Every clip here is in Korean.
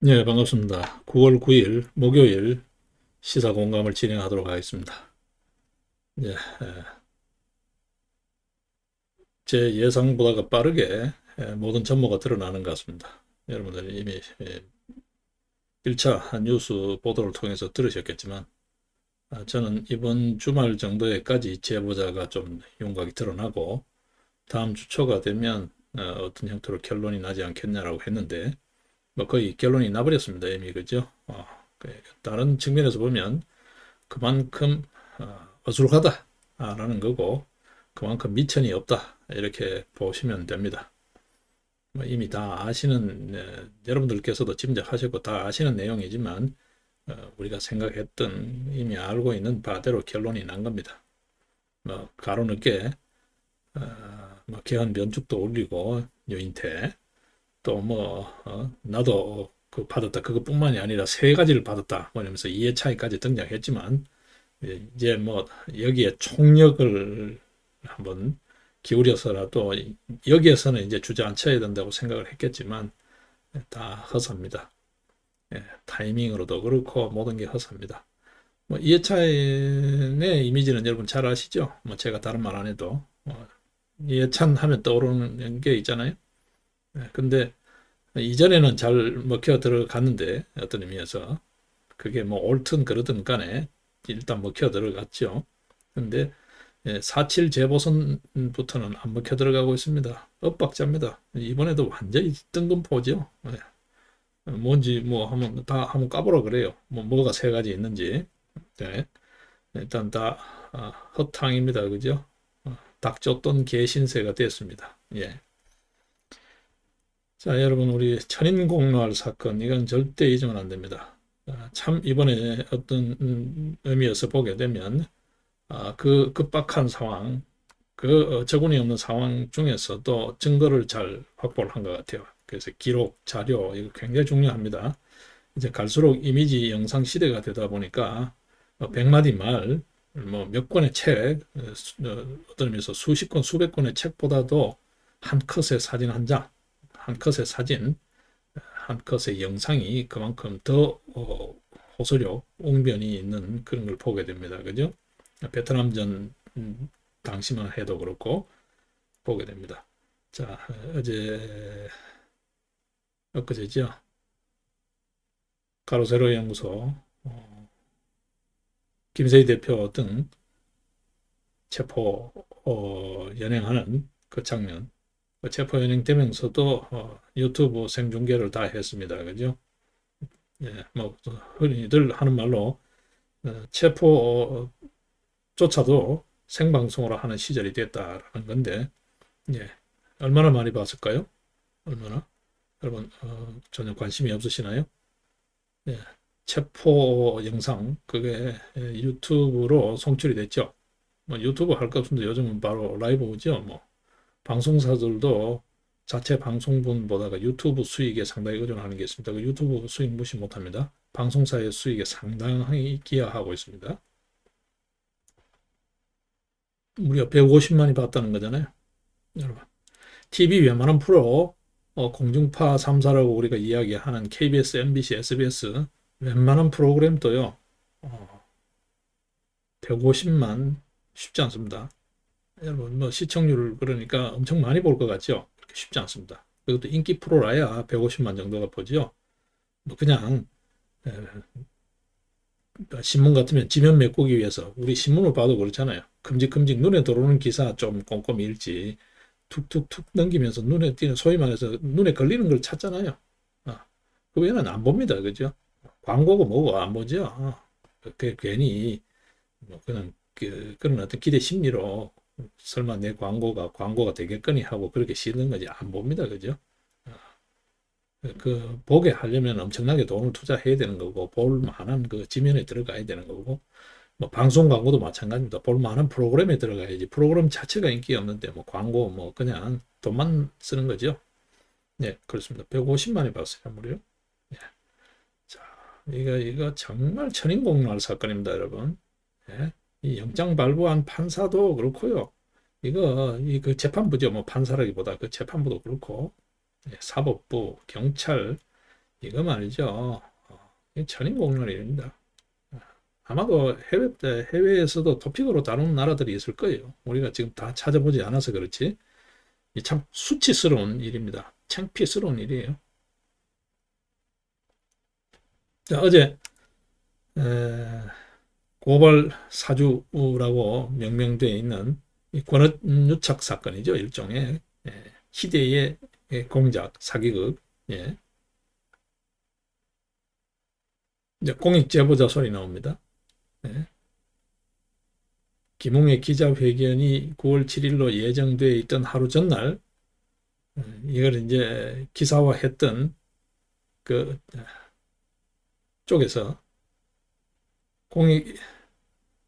네, 반갑습니다. 9월 9일 목요일 시사 공감을 진행하도록 하겠습니다. 예, 제 예상보다가 빠르게 모든 전모가 드러나는 것 같습니다. 여러분들 이미 1차 뉴스 보도를 통해서 들으셨겠지만 저는 이번 주말 정도에까지 제보자가 좀 윤곽이 드러나고 다음 주 초가 되면 어떤 형태로 결론이 나지 않겠냐라고 했는데 뭐 거의 결론이 나버렸습니다. 이미 그죠? 다른 측면에서 보면 그만큼 어술하다라는 거고 그만큼 미천이 없다 이렇게 보시면 됩니다. 뭐 이미 다 아시는 여러분들께서도 짐작하셨고 다 아시는 내용이지만 우리가 생각했던 이미 알고 있는 바대로 결론이 난 겁니다. 뭐 가로늦게 뭐 개헌 변축도 올리고 유인태 또 뭐 나도 그 받았다 그것뿐만이 아니라 세 가지를 받았다 뭐 이러면서 이해차이까지 등장했지만 이제 뭐 여기에 총력을 한번 기울여서라도 여기에서는 이제 주저앉혀야 된다고 생각을 했겠지만 다 허사입니다. 타이밍으로도 그렇고 모든 게 허사입니다. 뭐 이해찬의 이미지는 여러분 잘 아시죠? 뭐 제가 다른 말 안 해도 이해찬 하면 떠오르는 게 있잖아요. 근데 이전에는 잘 먹혀 들어갔는데 어떤 의미에서 그게 뭐 옳든 그르든 간에 일단 먹혀 들어갔죠. 근데 4.7 재보선부터는 안 먹혀 들어가고 있습니다. 엇박자입니다. 이번에도 완전히 뜬금포죠. 뭔지 뭐 한번 까보라 그래요. 뭐가 세 가지 있는지. 네. 일단 다 허탕입니다. 그죠? 닭 쫓던 개 신세가 됐습니다. 예. 자, 여러분 우리 천인공노할 사건 이건 절대 잊으면 안 됩니다. 참 이번에 어떤 의미에서 보게 되면 그 급박한 상황, 그 어처구니 없는 상황 중에서도 증거를 잘 확보를 한 것 같아요. 그래서 기록, 자료 이거 굉장히 중요합니다. 이제 갈수록 이미지 영상 시대가 되다 보니까 100마디 말, 뭐 몇 권의 책, 어떤 의미에서 수십 권, 수백 권의 책보다도 한 컷의 사진 한 장, 한 컷의 사진, 한 컷의 영상이 그만큼 더 호소력, 웅변이 있는 그런 걸 보게 됩니다. 그죠? 베트남전 당시만 해도 그렇고 보게 됩니다. 자, 어제 엊그제죠. 가로세로 연구소 김세희 대표 등 체포 연행하는 그 장면. 체포 연행되면서도 유튜브 생중계를 다 했습니다. 그죠? 예, 뭐 흔히들 하는 말로 체포조차도 생방송으로 하는 시절이 됐다라는 건데, 예, 얼마나 많이 봤을까요? 얼마나? 여러분 전혀 관심이 없으시나요? 예, 체포 영상 그게 유튜브로 송출이 됐죠. 뭐 유튜브 할 거 없는데 요즘은 바로 라이브죠. 뭐 방송사들도 자체 방송분보다가 유튜브 수익에 상당히 의존하는 게 있습니다. 그 유튜브 수익 무시 못합니다. 방송사의 수익에 상당히 기여하고 있습니다. 무려 150만이 봤다는 거잖아요. 여러분. TV 웬만한 프로, 공중파 3사라고 우리가 이야기하는 KBS, MBC, SBS 웬만한 프로그램도요. 어, 150만 쉽지 않습니다. 여러분 뭐 시청률 그러니까 엄청 많이 볼 것 같죠? 그렇게 쉽지 않습니다. 그것도 인기 프로라야 150만 정도가 보죠. 뭐 그냥 신문 같으면 지면 메꾸기 위해서 우리 신문을 봐도 그렇잖아요. 큼직큼직 눈에 들어오는 기사 좀 꼼꼼히 읽지. 툭툭툭 넘기면서 눈에 띄는 소위 말해서 눈에 걸리는 걸 찾잖아요. 아, 그 외에는 안 봅니다. 그죠? 광고고 뭐고 안 보죠. 그 괜히 뭐 그냥 그런 어떤 기대 심리로 설마 내 광고가 되겠거니 하고 그렇게 씌는 거지 안 봅니다. 그죠? 그 보게 하려면 엄청나게 돈을 투자해야 되는 거고 볼 만한 그 지면에 들어가야 되는 거고 뭐 방송 광고도 마찬가지입니다. 볼 만한 프로그램에 들어가야지 프로그램 자체가 인기 없는데 뭐 광고 뭐 그냥 돈만 쓰는 거죠. 네, 그렇습니다. 150만이 봤어요, 무려. 네. 자, 이거 정말 천인공노할 사건입니다, 여러분. 네. 이 영장 발부한 판사도 그렇고요. 이 그 재판부죠. 뭐 판사라기보다 그 재판부도 그렇고 네, 사법부, 경찰 이거 말이죠. 천인공노 일입니다. 아마도 해외에서도 토픽으로 다루는 나라들이 있을 거예요. 우리가 지금 다 찾아보지 않아서 그렇지. 이 참 수치스러운 일입니다. 창피스러운 일이에요. 자, 어제 고발 사주라고 명명되어 있는 이 권은유착 사건이죠. 일종의 희대의 공작, 사기극. 예. 이제 공익 제보자 소리 나옵니다. 예. 김웅의 기자회견이 9월 7일로 예정되어 있던 하루 전날 이걸 이제 기사화했던 그 쪽에서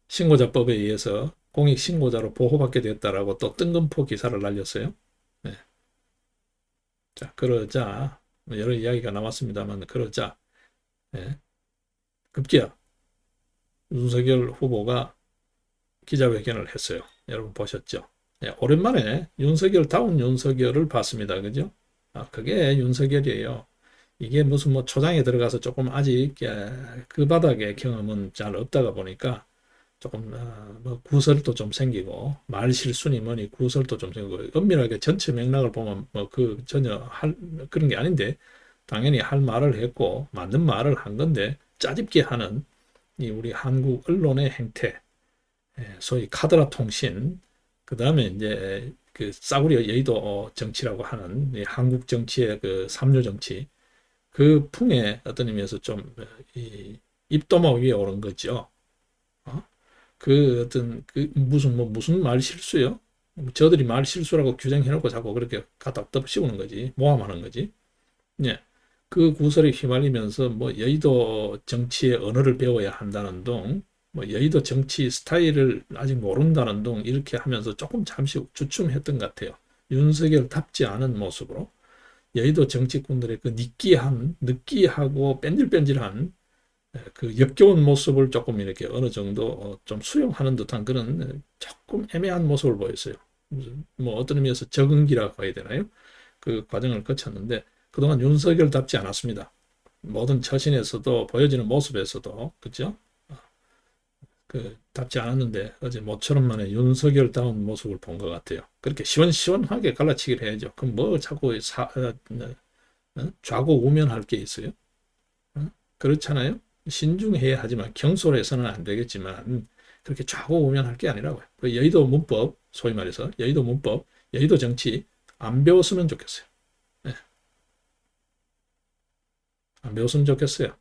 공익신고자법에 의해서 공익신고자로 보호받게 됐다라고 또 뜬금포 기사를 날렸어요. 네. 자, 그러자 여러 이야기가 나왔습니다만 그러자 급기야 윤석열 후보가 기자회견을 했어요. 여러분 보셨죠? 오랜만에 윤석열다운 윤석열을 봤습니다. 그죠? 그게 윤석열이에요. 이게 무슨 뭐 초장에 들어가서 조금 아직 그 바닥의 경험은 잘 없다가 보니까 조금 뭐 구설도 좀 생기고 말 실수니 뭐니 구설도 좀 생기고 엄밀하게 전체 맥락을 보면 뭐 그 전혀 그런 게 아닌데 당연히 할 말을 했고 맞는 말을 한 건데 짜집게 하는 이 우리 한국 언론의 행태, 소위 카드라 통신, 그 다음에 이제 그 싸구려 여의도 정치라고 하는 한국 정치의 그 삼류 정치, 그 풍에 어떤 의미에서 좀 입도마 위에 오른 거죠. 그 어떤 그 무슨 말 실수요? 저들이 말 실수라고 규정해놓고 자꾸 그렇게 갖다 덮씌우는 거지, 모함하는 거지. 예. 그 구설에 휘말리면서 뭐 여의도 정치의 언어를 배워야 한다는 둥, 뭐 여의도 정치 스타일을 아직 모른다는 둥 이렇게 하면서 조금 잠시 주춤했던 것 같아요. 윤석열답지 않은 모습으로 여의도 정치꾼들의 그 느끼하고 뺀질뺀질한 그 역겨운 모습을 조금 이렇게 어느 정도 좀 수용하는 듯한 그런 조금 애매한 모습을 보였어요. 뭐 어떤 의미에서 적응기라고 해야 되나요? 그 과정을 거쳤는데 그동안 윤석열답지 않았습니다. 모든 처신에서도 보여지는 모습에서도 그죠? 그 답지 않았는데 어제 모처럼 만에 윤석열다운 모습을 본 것 같아요. 그렇게 시원시원하게 갈라치기를 해야죠. 그럼 뭐 자꾸 좌고우면할 게 있어요? 그렇잖아요. 신중해야 하지만 경솔해서는 안 되겠지만 그렇게 좌고우면할 게 아니라고요. 그 여의도 문법, 소위 말해서 여의도 문법, 여의도 정치 안 배웠으면 좋겠어요. 네. 안 배웠으면 좋겠어요.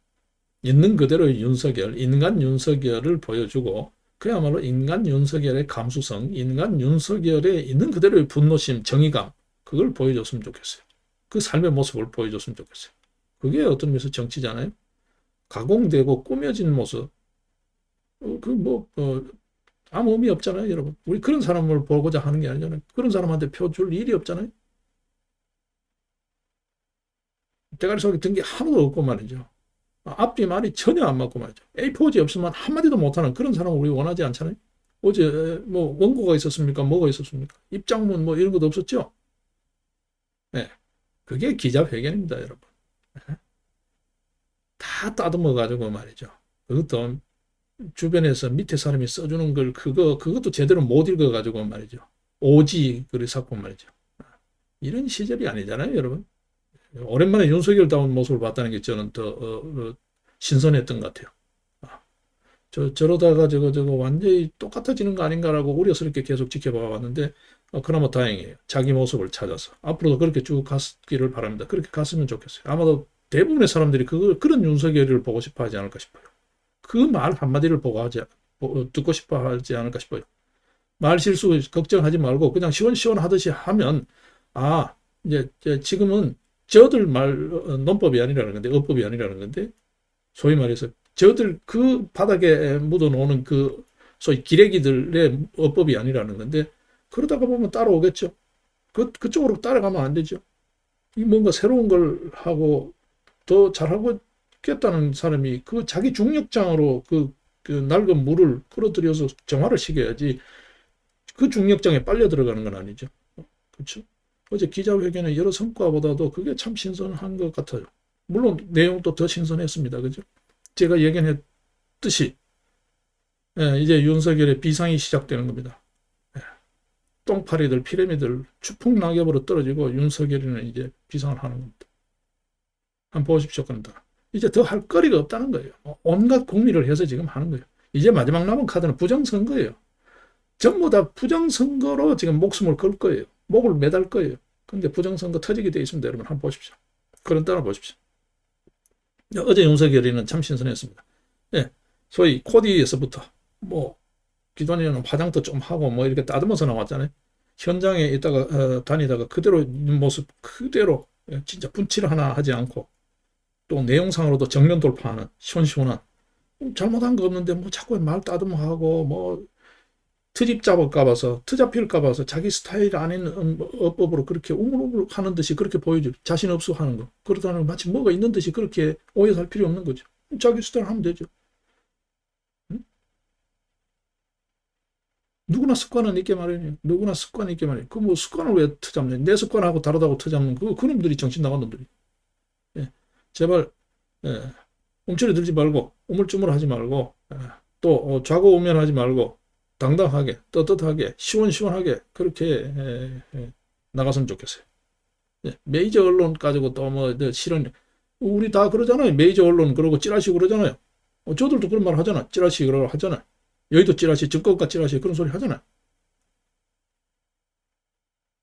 있는 그대로의 윤석열, 인간 윤석열을 보여주고 그야말로 인간 윤석열의 감수성, 인간 윤석열의 있는 그대로의 분노심, 정의감 그걸 보여줬으면 좋겠어요. 그 삶의 모습을 보여줬으면 좋겠어요. 그게 어떤 의미에서 정치잖아요. 가공되고 꾸며진 모습 아무 의미 없잖아요, 여러분. 우리 그런 사람을 보고자 하는 게 아니잖아요. 그런 사람한테 표 줄 일이 없잖아요. 대가리 속에 든 게 하나도 없고 말이죠. 앞뒤 말이 전혀 안 맞고 말이죠. A4지 없으면 한마디도 못하는 그런 사람을 우리 원하지 않잖아요. 어제 뭐 원고가 있었습니까? 뭐가 있었습니까? 입장문 뭐 이런 것도 없었죠. 네. 그게 기자회견입니다, 여러분. 네. 다 따듬어 가지고 말이죠. 그것도 주변에서 밑에 사람이 써주는 걸 그것도 제대로 못 읽어 가지고 말이죠. 오지 글을 쌓고 말이죠. 이런 시절이 아니잖아요, 여러분. 오랜만에 윤석열다운 모습을 봤다는 게 저는 더 신선했던 것 같아요. 저러다가 저거 완전히 똑같아지는 거 아닌가라고 우려스럽게 계속 지켜봐 왔는데 그나마 다행이에요. 자기 모습을 찾아서 앞으로도 그렇게 쭉 갔기를 바랍니다. 그렇게 갔으면 좋겠어요. 아마도 대부분의 사람들이 그런 윤석열을 보고 싶어 하지 않을까 싶어요. 그 말 한마디를 듣고 싶어 하지 않을까 싶어요. 말 실수 걱정하지 말고 그냥 시원시원하듯이 하면 이제 지금은 저들 논법이 아니라는 건데 어법이 아니라는 건데 소위 말해서 저들 그 바닥에 묻어놓는 그 소위 기레기들의 어법이 아니라는 건데 그러다가 보면 따라오겠죠. 그쪽으로 따라가면 안 되죠. 이 뭔가 새로운 걸 하고 더 잘하고 있겠다는 사람이 그 자기 중력장으로 그 낡은 물을 끌어들여서 정화를 시켜야지 그 중력장에 빨려 들어가는 건 아니죠. 그렇죠? 어제 기자회견의 여러 성과보다도 그게 참 신선한 것 같아요. 물론 내용도 더 신선했습니다. 그죠? 제가 예견했듯이 이제 윤석열의 비상이 시작되는 겁니다. 똥파리들, 피라미들 추풍낙엽으로 떨어지고 윤석열이는 이제 비상을 하는 겁니다. 한번 보십시오. 그런다. 이제 더 할 거리가 없다는 거예요. 온갖 국리를 해서 지금 하는 거예요. 이제 마지막 남은 카드는 부정선거예요. 전부 다 부정선거로 지금 목숨을 걸 거예요. 목을 매달 거예요. 근데 부정선거 터지게 돼 있습니다. 여러분 한번 보십시오. 그런 따라 보십시오. 어제 윤석열이는 참 신선했습니다. 예, 소위 코디에서부터 뭐 기존에는 화장도 좀 하고 뭐 이렇게 따듬어서 나왔잖아요. 현장에 있다가 다니다가 그대로 있는 모습 그대로 진짜 분칠 하나 하지 않고 또 내용상으로도 정면 돌파하는 시원시원한 잘못한 거 없는데 뭐 자꾸 말 따듬하고 뭐 트집 잡을까 봐서 트잡힐까 봐서 자기 스타일 아닌 어법으로 그렇게 우물우물 하는 듯이 그렇게 보여줘. 자신 없어 하는 거. 그러다는 마치 뭐가 있는 듯이 그렇게 오해 살 필요 없는 거죠. 자기 스타일 하면 되죠. 응? 누구나 습관은 있게 마련이에요. 누구나 습관이 있게 마련이에요. 그 뭐 습관을 왜 트잡냐. 내 습관하고 다르다고 트잡는 그놈들이 정신 나간 놈들이. 예. 제발 움츠려 들지 말고 우물쭈물하지 말고 또 좌고우면하지 말고 당당하게 떳떳하게 시원시원하게 그렇게 나갔으면 좋겠어요. 메이저 언론 가지고 또 뭐 실은 우리 다 그러잖아요. 메이저 언론 그러고 찌라시 그러잖아요. 저들도 그런 말 하잖아. 찌라시 그러고 하잖아요. 여의도 찌라시 증권가 찌라시 그런 소리 하잖아요.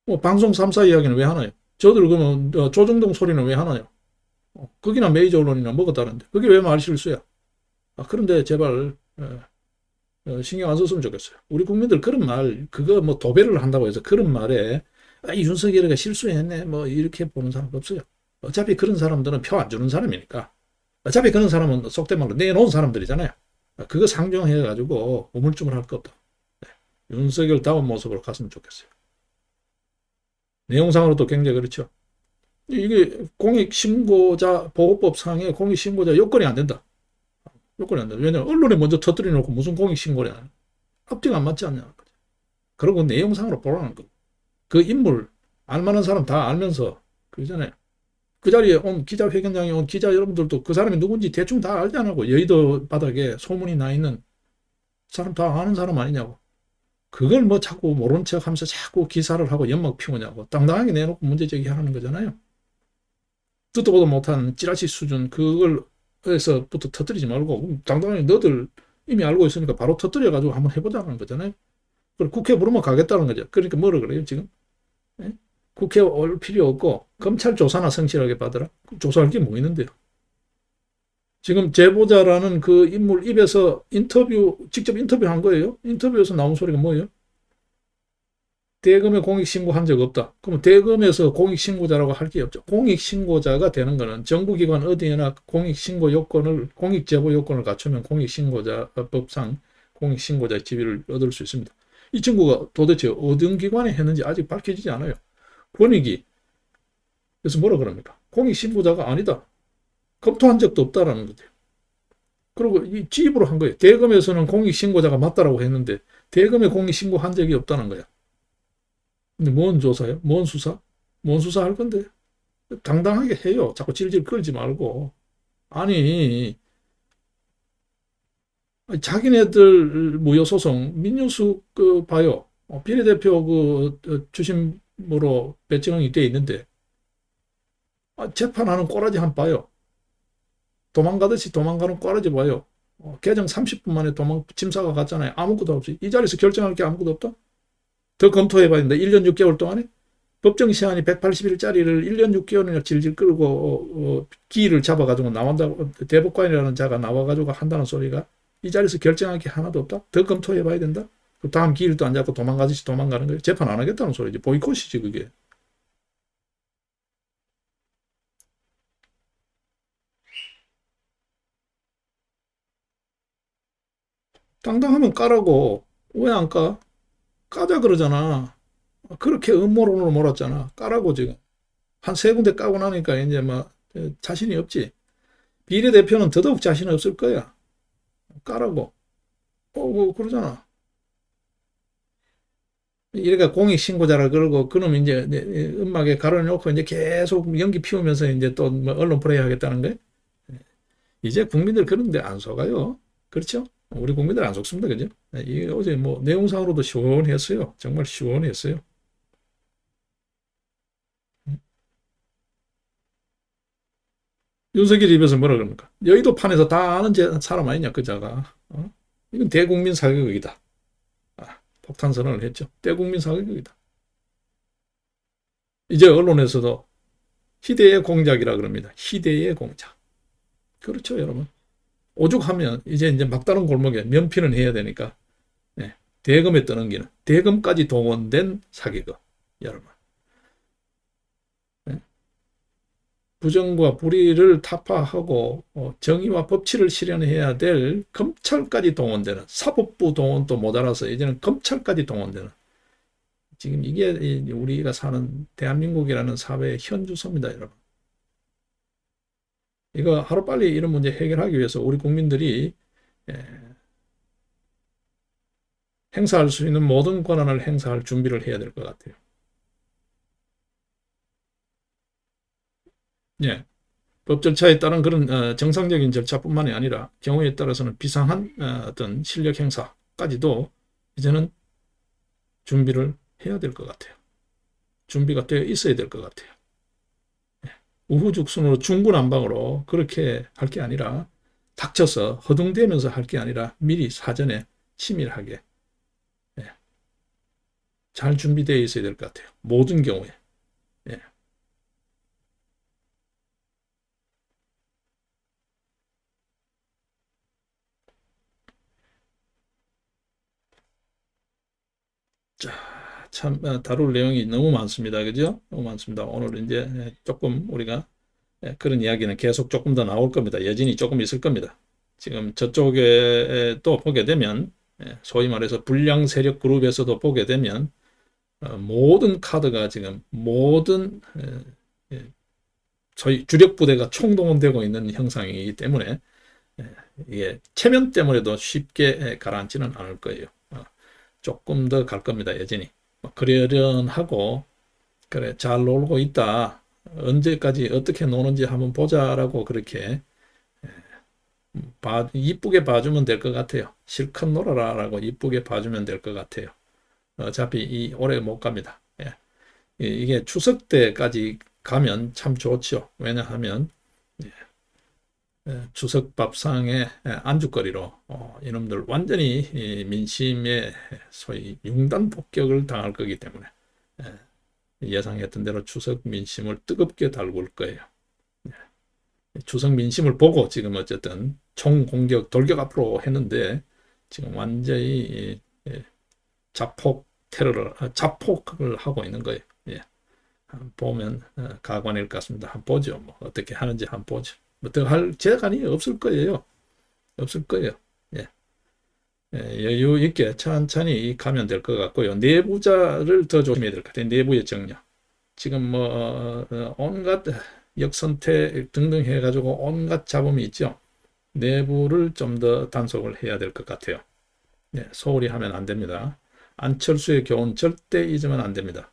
뭐 방송 3사 이야기는 왜 하나요? 저들 그러면 조정동 소리는 왜 하나요? 거기나 메이저 언론이나 뭐가 다른데 그게 왜 말 실수야? 그런데 제발 신경 안 썼으면 좋겠어요. 우리 국민들 그런 말 그거 뭐 도배를 한다고 해서 그런 말에 윤석열이가 실수했네 뭐 이렇게 보는 사람 없어요. 어차피 그런 사람들은 표 안 주는 사람이니까 어차피 그런 사람은 속된 말로 내놓은 사람들이잖아요. 그거 상정해 가지고 우물쭈물 할 거 없다. 윤석열 다운 모습으로 갔으면 좋겠어요. 내용상으로도 굉장히 그렇죠. 이게 공익신고자 보호법상에 공익신고자 요건이 안 된다. 요건이 안 된다. 왜냐면 언론에 먼저 터뜨려 놓고 무슨 공익신고냐. 앞뒤가 안 맞지 않냐. 그리고 내용상으로 보라는 거. 그 인물 알만한 사람 다 알면서 그러잖아요. 그 자리에 온 기자회견장에 온 기자 여러분들도 그 사람이 누군지 대충 다 알잖아요. 여의도 바닥에 소문이 나 있는 사람 다 아는 사람 아니냐고. 그걸 뭐 자꾸 모른 척 하면서 자꾸 기사를 하고 연막 피우냐고. 당당하게 내놓고 문제 제기하는 거잖아요. 듣도 보도 못한 찌라시 수준 그걸 에서부터 터뜨리지 말고 당당하게 너들 이미 알고 있으니까 바로 터뜨려 가지고 한번 해보자는 거잖아요. 그리고 국회 부르면 가겠다는 거죠. 그러니까 뭐라 그래요 지금? 예? 국회 올 필요 없고 검찰 조사나 성실하게 받으라. 조사할 게 뭐 있는데요. 지금 제보자라는 그 인물 입에서 직접 인터뷰한 거예요. 인터뷰에서 나온 소리가 뭐예요? 대검에 공익신고 한 적 없다. 그러면 대검에서 공익신고자라고 할 게 없죠. 공익신고자가 되는 거는 정부기관 어디에나 공익신고 요건을, 공익제보 요건을 갖추면 공익신고자법상 공익신고자의 지위를 얻을 수 있습니다. 이 친구가 도대체 어떤 기관에 했는지 아직 밝혀지지 않아요. 권익위. 그래서 뭐라 그럽니까? 공익신고자가 아니다. 검토한 적도 없다라는 거죠. 그리고 이 지입으로 한 거예요. 대검에서는 공익신고자가 맞다라고 했는데 대검에 공익신고 한 적이 없다는 거야. 근데 뭔 조사요? 뭔 수사? 뭔 수사 할 건데? 당당하게 해요. 자꾸 질질 끌지 말고. 아니, 자기네들 무효소송, 민유수 그 봐요. 비례대표 주심으로 배정이 돼 있는데, 재판하는 꼬라지 한 번 봐요. 도망가듯이 도망가는 꼬라지 봐요. 개정 30분 만에 침사가 갔잖아요. 아무것도 없이. 이 자리에서 결정할 게 아무것도 없다? 더 검토해봐야 된다. 1년 6개월 동안에 법정 시한이 180일짜리를 1년 6개월이나 질질 끌고 기일을 잡아가지고 나온다고 대법관이라는 자가 나와가지고 한다는 소리가 이 자리에서 결정할 게 하나도 없다. 더 검토해봐야 된다. 그 다음 기일도 안 잡고 도망가듯이 도망가는 거예요. 재판 안 하겠다는 소리지. 보이콧이지 그게. 당당하면 까라고. 왜 안 까? 까자 그러잖아. 그렇게 음모론으로 몰았잖아. 까라고 지금. 한 세 군데 까고 나니까 이제 막 자신이 없지. 비례대표는 더더욱 자신 없을 거야. 까라고. 뭐 그러잖아. 이래가 공익신고자라 그러고, 그럼 이제 음악에 가로놓고 이제 계속 연기 피우면서 이제 또뭐 언론 플레이 하겠다는 거예요. 이제 국민들 그런데 안 속아요. 그렇죠? 우리 국민들 안 속습니다. 그죠? 이 어제 뭐 내용상으로도 시원했어요. 정말 시원했어요. 윤석열 입에서 뭐라 그럽니까? 여의도 판에서 다 아는 사람 아니냐, 그자가. 이건 대국민 사격이다. 폭탄 선언을 했죠. 대국민 사격이다. 이제 언론에서도 희대의 공작이라 그럽니다. 희대의 공작. 그렇죠, 여러분. 오죽하면 이제 막다른 골목에 면피는 해야 되니까, 네, 대검에 떠넘기는, 대검까지 동원된 사기극, 여러분. 네. 부정과 불의를 타파하고 정의와 법치를 실현해야 될 검찰까지 동원되는, 사법부 동원도 모자라서 이제는 검찰까지 동원되는, 지금 이게 우리가 사는 대한민국이라는 사회의 현주소입니다, 여러분. 이거 하루빨리 이런 문제 해결하기 위해서 우리 국민들이 행사할 수 있는 모든 권한을 행사할 준비를 해야 될 것 같아요. 예. 법 절차에 따른 그런 정상적인 절차뿐만이 아니라 경우에 따라서는 비상한 어떤 실력 행사까지도 이제는 준비를 해야 될 것 같아요. 준비가 되어 있어야 될 것 같아요. 예. 우후죽순으로 중구난방으로 그렇게 할 게 아니라, 닥쳐서 허둥대면서 할 게 아니라 미리 사전에 치밀하게 잘 준비되어 있어야 될 것 같아요. 모든 경우에. 예. 자, 참 다룰 내용이 너무 많습니다. 그죠? 너무 많습니다. 오늘 이제 조금 우리가 그런 이야기는 계속 조금 더 나올 겁니다. 여진이 조금 있을 겁니다. 지금 저쪽에 또 보게 되면, 소위 말해서 불량 세력 그룹에서도 보게 되면 모든 카드가 지금 모든 소위 주력 부대가 총동원되고 있는 형상이기 때문에 이게 체면 때문에도 쉽게 가라앉지는 않을 거예요. 조금 더 갈 겁니다, 여전히. 그러려하고, 그래, 잘 놀고 있다. 언제까지 어떻게 노는지 한번 보자라고 그렇게 이쁘게 봐주면 될 것 같아요. 실컷 놀아라라고 이쁘게 봐주면 될 것 같아요. 어차피 올해 못 갑니다. 예. 이게 추석 때까지 가면 참 좋죠. 왜냐하면 추석 밥상의 안주거리로 이놈들 완전히 민심의 소위 융단 폭격을 당할 거기 때문에 예상했던 대로 추석 민심을 뜨겁게 달굴 거예요. 추석 민심을 보고 지금 어쨌든 총공격 돌격 앞으로 했는데, 지금 완전히 자폭을 하고 있는 거예요. 예. 보면 가관일 것 같습니다. 한번 보죠. 뭐 어떻게 하는지 한번 보죠. 뭐 할 재간이 없을 거예요. 없을 거예요. 예. 여유 있게 천천히 가면 될 것 같고요. 내부자를 더 조심해야 될 것 같아요. 내부의 정략. 지금 뭐 온갖 역선택 등등 해가지고 온갖 잡음이 있죠. 내부를 좀 더 단속을 해야 될 것 같아요. 예, 소홀히 하면 안 됩니다. 안철수의 교훈 절대 잊으면 안 됩니다.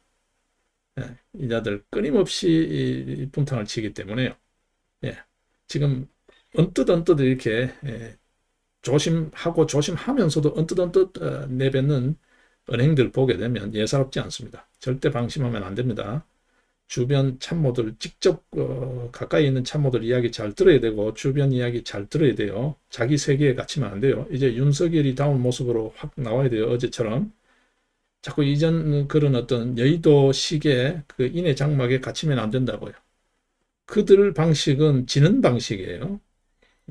예, 이자들 끊임없이 분탕을 치기 때문에요. 예, 지금 언뜻 이렇게 조심하고 조심하면서도 언뜻 내뱉는 은행들 보게 되면 예사롭지 않습니다. 절대 방심하면 안 됩니다. 주변 참모들 직접 가까이 있는 참모들 이야기 잘 들어야 되고, 주변 이야기 잘 들어야 돼요. 자기 세계에 갇히면 안 돼요. 이제 윤석열이 다운 모습으로 확 나와야 돼요. 어제처럼 자꾸 이전 그런 어떤 여의도식의 그 인해 장막에 갇히면 안 된다고요. 그들 방식은 지는 방식이에요.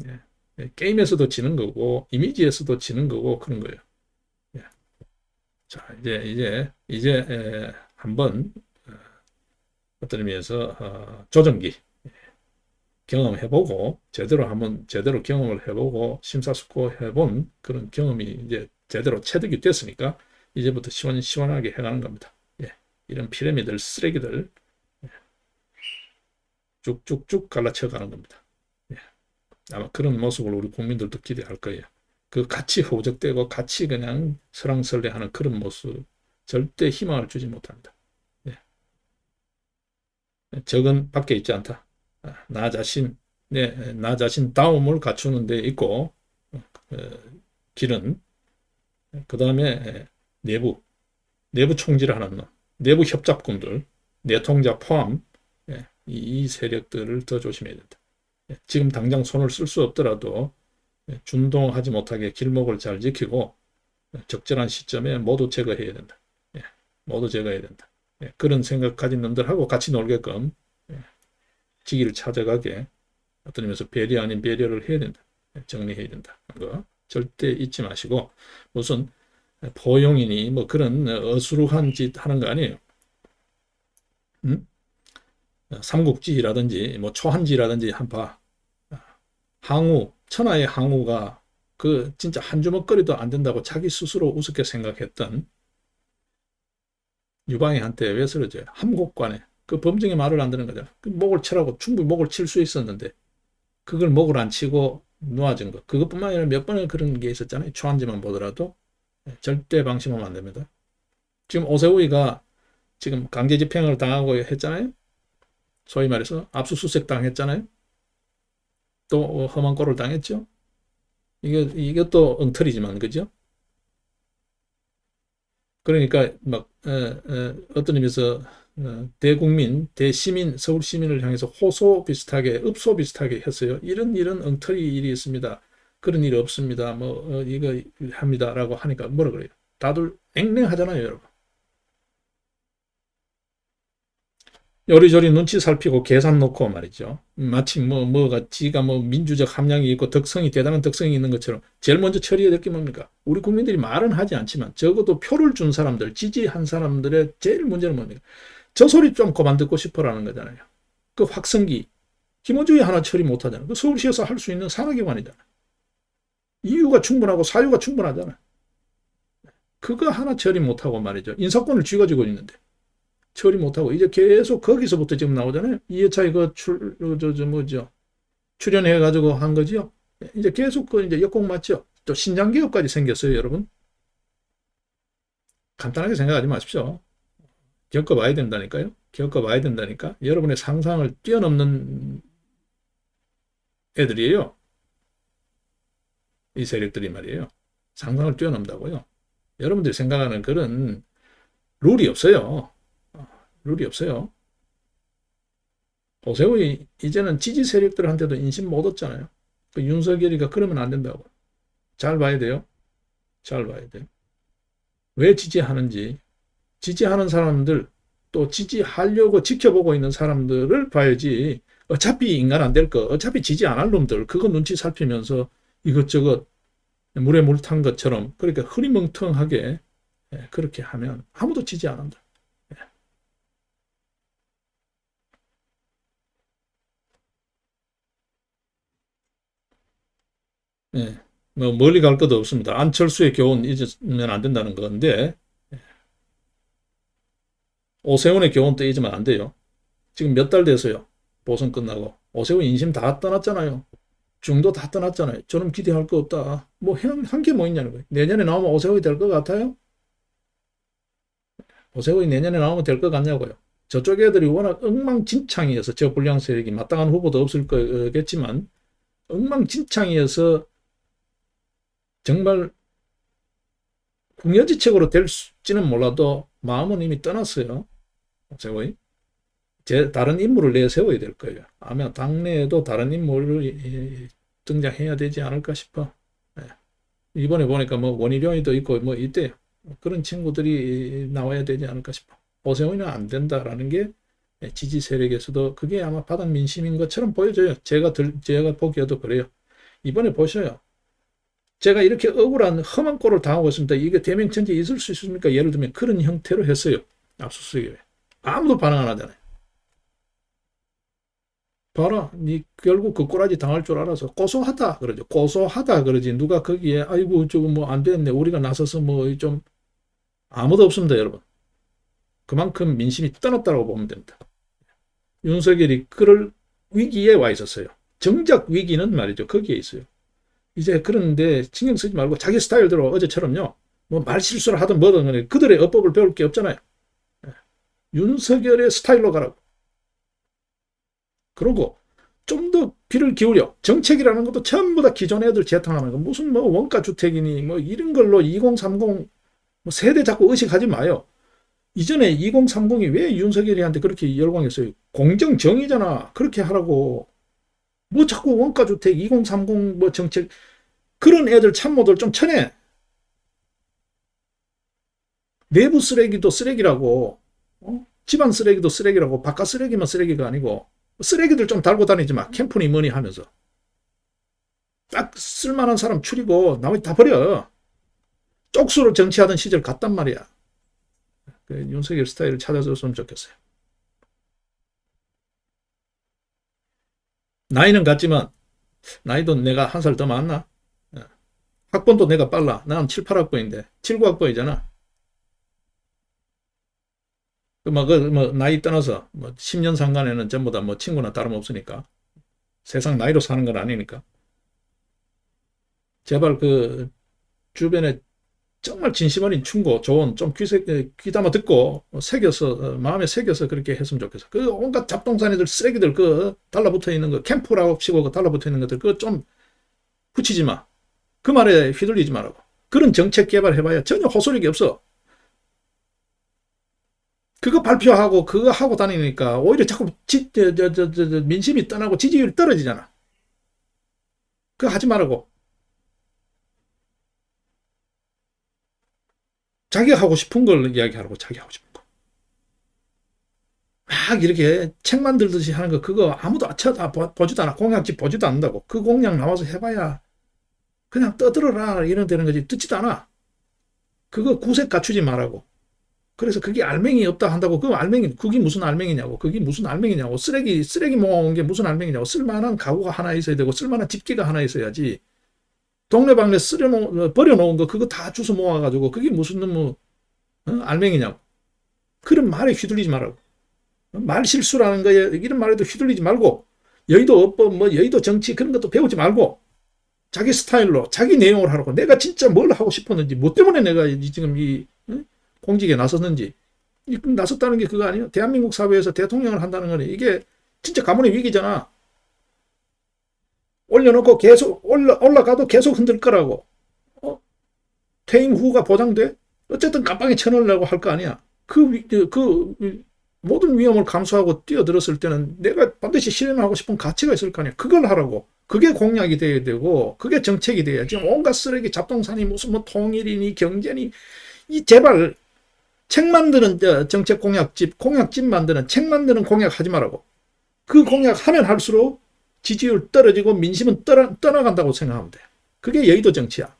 예. 게임에서도 지는 거고 이미지에서도 지는 거고 그런 거예요. 예. 자, 이제 한번 어떤 의미에서 조정기 경험해보고, 제대로 경험을 해보고 심사숙고해본 그런 경험이 이제 제대로 체득이 됐으니까 이제부터 시원하게 해가는 겁니다. 예. 이런 피라미드 쓰레기들 쭉쭉쭉 갈라쳐 가는 겁니다. 예. 아마 그런 모습을 우리 국민들도 기대할 거예요. 그 같이 허우적대고 같이 그냥 설왕설래하는 그런 모습 절대 희망을 주지 못합니다. 예. 적은 밖에 있지 않다. 나 자신, 나 자신 다움을 갖추는 데 있고, 길은, 그 다음에 내부 총질을 하는 놈, 내부 협작꾼들, 내통자 포함, 이 세력들을 더 조심해야 된다. 지금 당장 손을 쓸 수 없더라도 준동하지 못하게 길목을 잘 지키고 적절한 시점에 모두 제거해야 된다. 모두 제거해야 된다. 그런 생각 가진 놈들하고 같이 놀게끔 지기를 찾아가게 어떤 의미에서 배려 아닌 배려를 해야 된다. 정리해야 된다. 그거 절대 잊지 마시고 무슨 포용이니 뭐 그런 어수룩한 짓 하는 거 아니에요. 삼국지라든지 뭐 초한지라든지 한봐 항우 천하의 항우가 그 진짜 한 주먹거리도 안 된다고 자기 스스로 우습게 생각했던 유방이 한때 왜 쓰러져요? 함곡관에 그 범증의 말을 안 듣는 거잖아. 그 목을 치라고 충분히 목을 칠 수 있었는데 그걸 목을 안 치고 놓아진 거. 그것뿐만 아니라 몇 번의 그런 게 있었잖아요. 초한지만 보더라도 절대 방심하면 안 됩니다. 지금 오세훈이가 지금 강제 집행을 당하고 했잖아요. 소위 말해서 압수수색 당했잖아요. 또 험한 꼴을 당했죠. 이것도 엉터리지만 그죠? 그러니까 막 어떤 의미에서 대국민, 대시민, 서울 시민을 향해서 호소 비슷하게, 읍소 비슷하게 했어요. 이런 엉터리 일이 있습니다. 그런 일 없습니다. 뭐 이거 합니다라고 하니까 뭐라 그래요? 다들 앵랭하잖아요, 여러분. 요리조리 눈치 살피고 계산 놓고 말이죠. 마치 뭐가 지가 뭐 민주적 함량이 있고 덕성이 대단한 덕성이 있는 것처럼 제일 먼저 처리해야 될 게 뭡니까? 우리 국민들이 말은 하지 않지만 적어도 표를 준 사람들, 지지한 사람들의 제일 문제는 뭡니까? 저 소리 좀 그만 듣고 싶어라는 거잖아요. 그 확성기, 김어준이 하나 처리 못하잖아요. 그 서울시에서 할 수 있는 산하기관이잖아요. 이유가 충분하고 사유가 충분하잖아요. 그거 하나 처리 못하고 말이죠. 인사권을 쥐가지고 있는데. 처리 못하고 이제 계속 거기서부터 지금 나오잖아요. 이해차이 출연해가지고 한 거죠. 이제 계속 이제 역공 맞죠. 또 신장개혁까지 생겼어요, 여러분. 간단하게 생각하지 마십시오. 겪어봐야 된다니까요. 겪어봐야 된다니까. 여러분의 상상을 뛰어넘는 애들이에요. 이 세력들이 말이에요. 상상을 뛰어넘다고요. 여러분들이 생각하는 그런 룰이 없어요. 룰이 없어요. 오세훈이 이제는 지지 세력들한테도 인심 못 얻잖아요. 그 윤석열이가 그러면 안 된다고. 잘 봐야 돼요. 잘 봐야 돼요. 왜 지지하는지, 지지하는 사람들, 또 지지하려고 지켜보고 있는 사람들을 봐야지. 어차피 인간 안 될 거, 어차피 지지 안 할 놈들, 그거 눈치 살피면서 이것저것 물에 물 탄 것처럼 그렇게 흐리멍텅하게 그렇게 하면 아무도 지지 안 한다. 예, 뭐 멀리 갈 것도 없습니다. 안철수의 교훈 잊으면 안 된다는 건데 오세훈의 교훈도 잊으면 안 돼요. 지금 몇 달 돼서요. 보선 끝나고 오세훈 인심 다 떠났잖아요. 중도 다 떠났잖아요. 저는 기대할 거 없다. 뭐 한 게 뭐 있냐는 거예요. 내년에 나오면 오세훈이 될 것 같아요? 오세훈이 내년에 나오면 될 것 같냐고요. 저쪽 애들이 워낙 엉망진창이어서 저 불량 세력이 마땅한 후보도 없을 거겠지만 엉망진창이어서 정말 궁여지책으로 될지는 몰라도 마음은 이미 떠났어요. 오세훈이. 다른 인물을 내세워야 될 거예요. 아마 당내에도 다른 인물을 등장해야 되지 않을까 싶어. 이번에 보니까 뭐 원희룡이도 있고 뭐 이때 그런 친구들이 나와야 되지 않을까 싶어. 오세훈이는 안 된다라는 게 지지 세력에서도 그게 아마 바닥 민심인 것처럼 보여져요. 제가 보기에도 그래요. 이번에 보셔요. 제가 이렇게 억울한 험한 꼴을 당하고 있습니다. 이게 대명천지 있을 수 있습니까? 예를 들면 그런 형태로 했어요. 압수수색에. 아무도 반응 안 하잖아요. 봐라, 니 결국 그 꼬라지 당할 줄 알아서 고소하다 그러죠. 고소하다 그러지. 누가 거기에 아이고 저거 뭐 안 됐네. 우리가 나서서 뭐 좀 아무도 없습니다, 여러분. 그만큼 민심이 떠났다고 보면 됩니다. 윤석열이 그럴 위기에 와 있었어요. 정작 위기는 말이죠. 거기에 있어요. 이제 그런데 신경 쓰지 말고 자기 스타일대로 어제처럼요. 뭐 말실수를 하든 뭐든 간에 그들의 어법을 배울 게 없잖아요. 윤석열의 스타일로 가라고. 그러고 좀 더 귀를 기울여. 정책이라는 것도 전부 다 기존 애들 재탕하는 거. 무슨 뭐 원가주택이니 뭐 이런 걸로 2030 뭐 세대 자꾸 의식하지 마요. 이전에 2030이 왜 윤석열이한테 그렇게 열광했어요? 공정정의잖아. 그렇게 하라고. 뭐 자꾸 원가주택 2030 뭐 정책 그런 애들 참모들 좀 쳐내. 내부 쓰레기도 쓰레기라고. 집안 쓰레기도 쓰레기라고. 바깥 쓰레기만 쓰레기가 아니고. 쓰레기들 좀 달고 다니지 마. 캠프니 뭐니 하면서. 딱 쓸만한 사람 추리고 나머지 다 버려. 쪽수로 정치하던 시절 갔단 말이야. 윤석열 스타일을 찾아줬으면 좋겠어요. 나이는 같지만 나이도 내가 한 살 더 많나? 학번도 내가 빨라. 나는 7, 8학번인데 7, 9학번이잖아. 뭐 나이 떠나서 뭐 10년 상간에는 전부 다 뭐 친구나 다름없으니까 세상 나이로 사는 건 아니니까 제발 그 주변에 정말 진심 어린 충고 좋은 좀 귀담아 듣고 새겨서 마음에 새겨서 그렇게 했으면 좋겠어. 그 온갖 잡동사니들 쓰레기들 그 달라붙어 있는 거 캠프라고 치고 그 달라붙어 있는 것들 그거 좀 붙이지 마. 그 말에 휘둘리지 말라고. 그런 정책 개발해봐야 전혀 호소력이 없어. 그거 발표하고 그거 하고 다니니까 오히려 자꾸 민심이 떠나고 지지율이 떨어지잖아. 그거 하지 말라고. 자기가 하고 싶은 걸 이야기하라고. 자기 하고 싶은 거. 막 이렇게 책 만들듯이 하는 거 그거 아무도 보지도 않아. 공약집 보지도 않는다고. 그 공약 나와서 해봐야 그냥 떠들어라 이런 되는 거지. 듣지도 않아. 그거 구색 갖추지 말라고. 그래서 그게 알맹이 없다 한다고 그게 무슨 알맹이냐고. 그게 무슨 알맹이냐고. 쓰레기 모아온 게 무슨 알맹이냐고. 쓸만한 가구가 하나 있어야 되고 쓸만한 집게가 하나 있어야지. 동네방네 버려놓은 거 그거 다 주워 모아가지고 그게 무슨 뭐 알맹이냐고. 그런 말에 휘둘리지 말라고. 말 실수라는 거에 이런 말에도 휘둘리지 말고 여의도 어법 뭐 여의도 정치 그런 것도 배우지 말고 자기 스타일로 자기 내용을 하라고. 내가 진짜 뭘 하고 싶었는지 뭐 때문에 내가 지금 이 공직에 나섰는지 나섰다는 게 그거 아니에요? 대한민국 사회에서 대통령을 한다는 거는 이게 진짜 가문의 위기잖아. 올려놓고 계속 올라가도 계속 흔들 거라고. 퇴임 후가 보장돼? 어쨌든 깜빵에 쳐넣으려고 할 거 아니야. 그 모든 위험을 감수하고 뛰어들었을 때는 내가 반드시 실현하고 싶은 가치가 있을 거 아니야. 그걸 하라고. 그게 공약이 돼야 되고 그게 정책이 돼야지. 온갖 쓰레기 잡동사니 무슨 뭐 통일이니 경제니 제발 책 만드는 정책 공약집 만드는 책 만드는 공약 하지 말라고. 그 공약 하면 할수록 지지율 떨어지고 민심은 떠나간다고 생각하면 돼. 그게 여의도 정치야.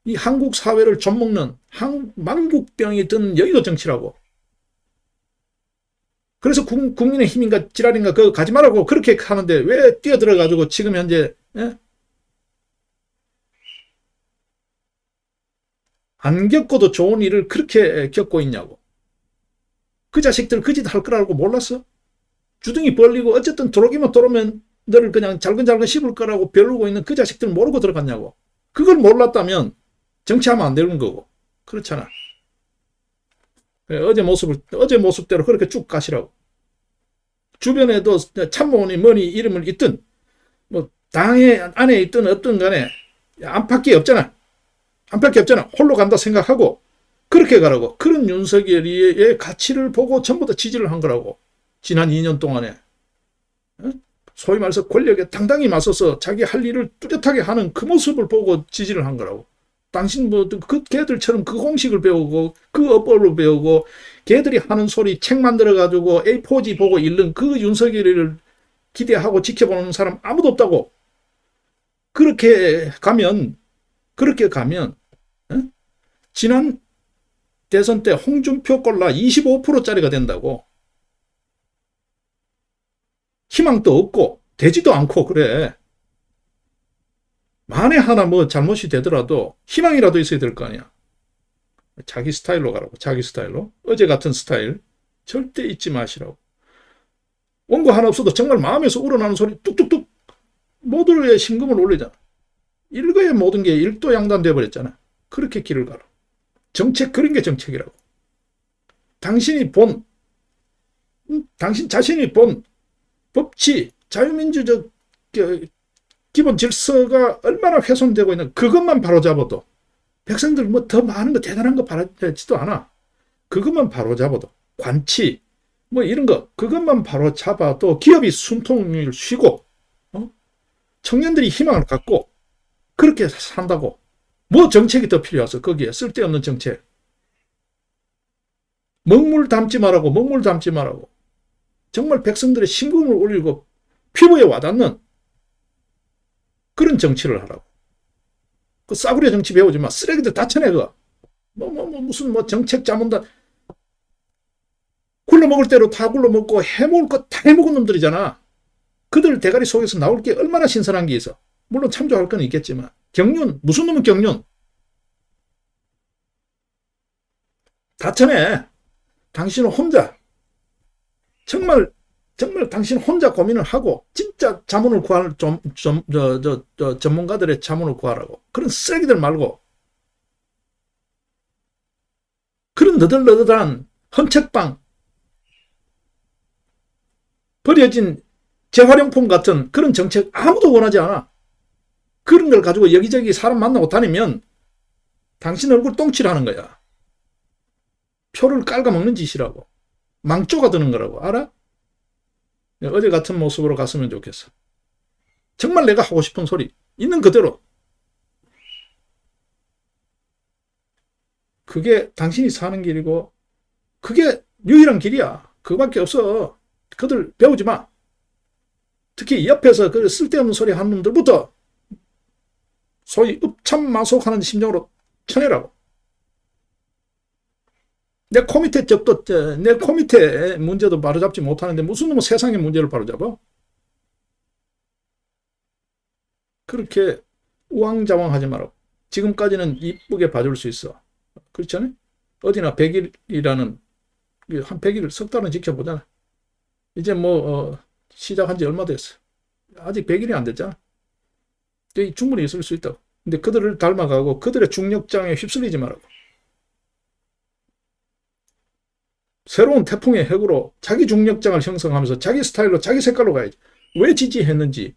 이 한국 사회를 좀먹는 만국병이 든 여의도 정치라고. 그래서 국민의힘인가 지랄인가 그거 가지 말라고 그렇게 하는데 왜 뛰어들어가지고 지금 현재 안 겪어도 좋은 일을 그렇게 겪고 있냐고. 그 자식들 그 짓 할 거라고 몰랐어? 주둥이 벌리고 어쨌든 들어오기만 들어오면 너를 그냥 잘근잘근 씹을 거라고 벼르고 있는 그 자식들 모르고 들어갔냐고. 그걸 몰랐다면 정치하면 안 되는 거고. 그렇잖아. 어제 모습대로 그렇게 쭉 가시라고. 주변에도 참모니 뭐니 이름을 있든 뭐 당의 안에 있든 어떤 간에 안팎이 없잖아. 홀로 간다 생각하고 그렇게 가라고. 그런 윤석열의 가치를 보고 전부 다 지지를 한 거라고. 지난 2년 동안에. 소위 말해서 권력에 당당히 맞서서 자기 할 일을 뚜렷하게 하는 그 모습을 보고 지지를 한 거라고. 당신 뭐 그 걔들처럼 그 공식을 배우고 그 어법을 배우고 걔들이 하는 소리 책 만들어가지고 A4지 보고 읽는 그 윤석열을 기대하고 지켜보는 사람 아무도 없다고. 그렇게 가면 지난 대선 때 홍준표 꼴라 25%짜리가 된다고. 희망도 없고 되지도 않고 그래. 만에 하나 뭐 잘못이 되더라도 희망이라도 있어야 될 거 아니야. 자기 스타일로 가라고. 자기 스타일로. 어제 같은 스타일 절대 잊지 마시라고. 원고 하나 없어도 정말 마음에서 우러나는 소리 뚝뚝뚝 모두의 심금을 올리잖아. 일거에 모든 게 일도양단 돼버렸잖아. 그렇게 길을 가라. 정책, 그런 게 정책이라고. 당신이 본, 당신 자신이 본 법치, 자유민주적 기본 질서가 얼마나 훼손되고 있는 그것만 바로잡아도 백성들 뭐 더 많은 거 대단한 거 바라지도 않아. 그것만 바로잡아도 관치 뭐 이런 거 그것만 바로잡아도 기업이 숨통을 쉬고 청년들이 희망을 갖고 그렇게 산다고. 뭐 정책이 더 필요해서 거기에 쓸데없는 정책. 먹물 담지 말라고 먹물 담지 말라고. 정말 백성들의 심금을 올리고 피부에 와닿는 그런 정치를 하라고. 그 싸구려 정치 배우지 마. 쓰레기들 다 쳐내 그거. 무슨 정책 자문단 굴러먹을 대로 다 굴러먹고 해먹을 거 다 해먹은 놈들이잖아. 그들 대가리 속에서 나올 게 얼마나 신선한 게 있어. 물론 참조할 건 있겠지만 경륜 무슨 놈은 경륜 다 쳐내. 당신은 혼자 정말 당신 혼자 고민을 하고 진짜 자문을 구할 전문가들의 자문을 구하라고. 그런 쓰레기들 말고 그런 너덜너덜한 헌책방 버려진 재활용품 같은 그런 정책 아무도 원하지 않아. 그런 걸 가지고 여기저기 사람 만나고 다니면 당신 얼굴 똥칠하는 거야. 표를 깔아먹는 짓이라고. 망조가 드는 거라고. 알아? 어제 같은 모습으로 갔으면 좋겠어. 정말 내가 하고 싶은 소리 있는 그대로. 그게 당신이 사는 길이고 그게 유일한 길이야. 그거밖에 없어. 그들 배우지 마. 특히 옆에서 그 쓸데없는 소리 하는 놈들부터 소위 읍참마속하는 심정으로 쳐내라고. 내 코 밑에 적도 내 코 밑에 문제도 바로잡지 못하는데 무슨 놈은 세상의 문제를 바로잡아? 그렇게 우왕좌왕하지 말라고. 지금까지는 이쁘게 봐줄 수 있어. 그렇지 않아요? 어디나 100일이라는 한 100일 석 달은 지켜보잖아. 이제 시작한 지 얼마 됐어. 아직 100일이 안 됐잖아. 충분히 있을 수 있다고. 근데 그들을 닮아가고 그들의 중력장에 휩쓸리지 말라고. 새로운 태풍의 핵으로 자기 중력장을 형성하면서 자기 스타일로 자기 색깔로 가야지. 왜 지지했는지,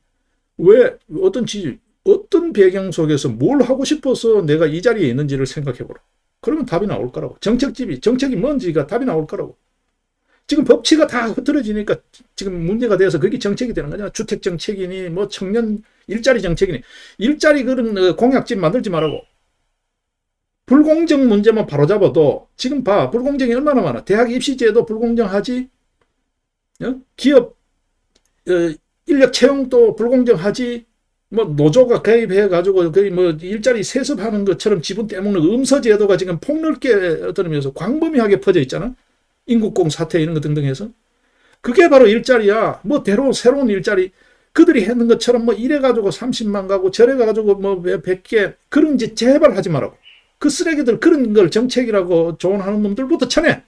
왜 어떤 배경 속에서 뭘 하고 싶어서 내가 이 자리에 있는지를 생각해보라. 그러면 답이 나올 거라고. 정책이 뭔지가 답이 나올 거라고. 지금 법치가 다 흐트러지니까 지금 문제가 돼서 그게 정책이 되는 거잖아. 주택 정책이니 뭐 청년 일자리 정책이니. 일자리 그런 공약집 만들지 말라고. 불공정 문제만 바로잡아도 지금 봐. 불공정이 얼마나 많아. 대학 입시제도 불공정하지. 기업 인력 채용도 불공정하지. 뭐 노조가 개입해가지고 거의 뭐 일자리 세습하는 것처럼 지분 떼먹는 음서제도가 지금 폭넓게 떨어지면서 광범위하게 퍼져 있잖아. 인국공 사태 이런 거 등등 해서. 그게 바로 일자리야. 뭐 새로운 일자리. 그들이 했는 것처럼 뭐 이래가지고 30만 가고 저래가지고 뭐 100개 그런 짓 제발 하지 말라고. 그 쓰레기들 그런 걸 정책이라고 조언하는 놈들부터 쳐내.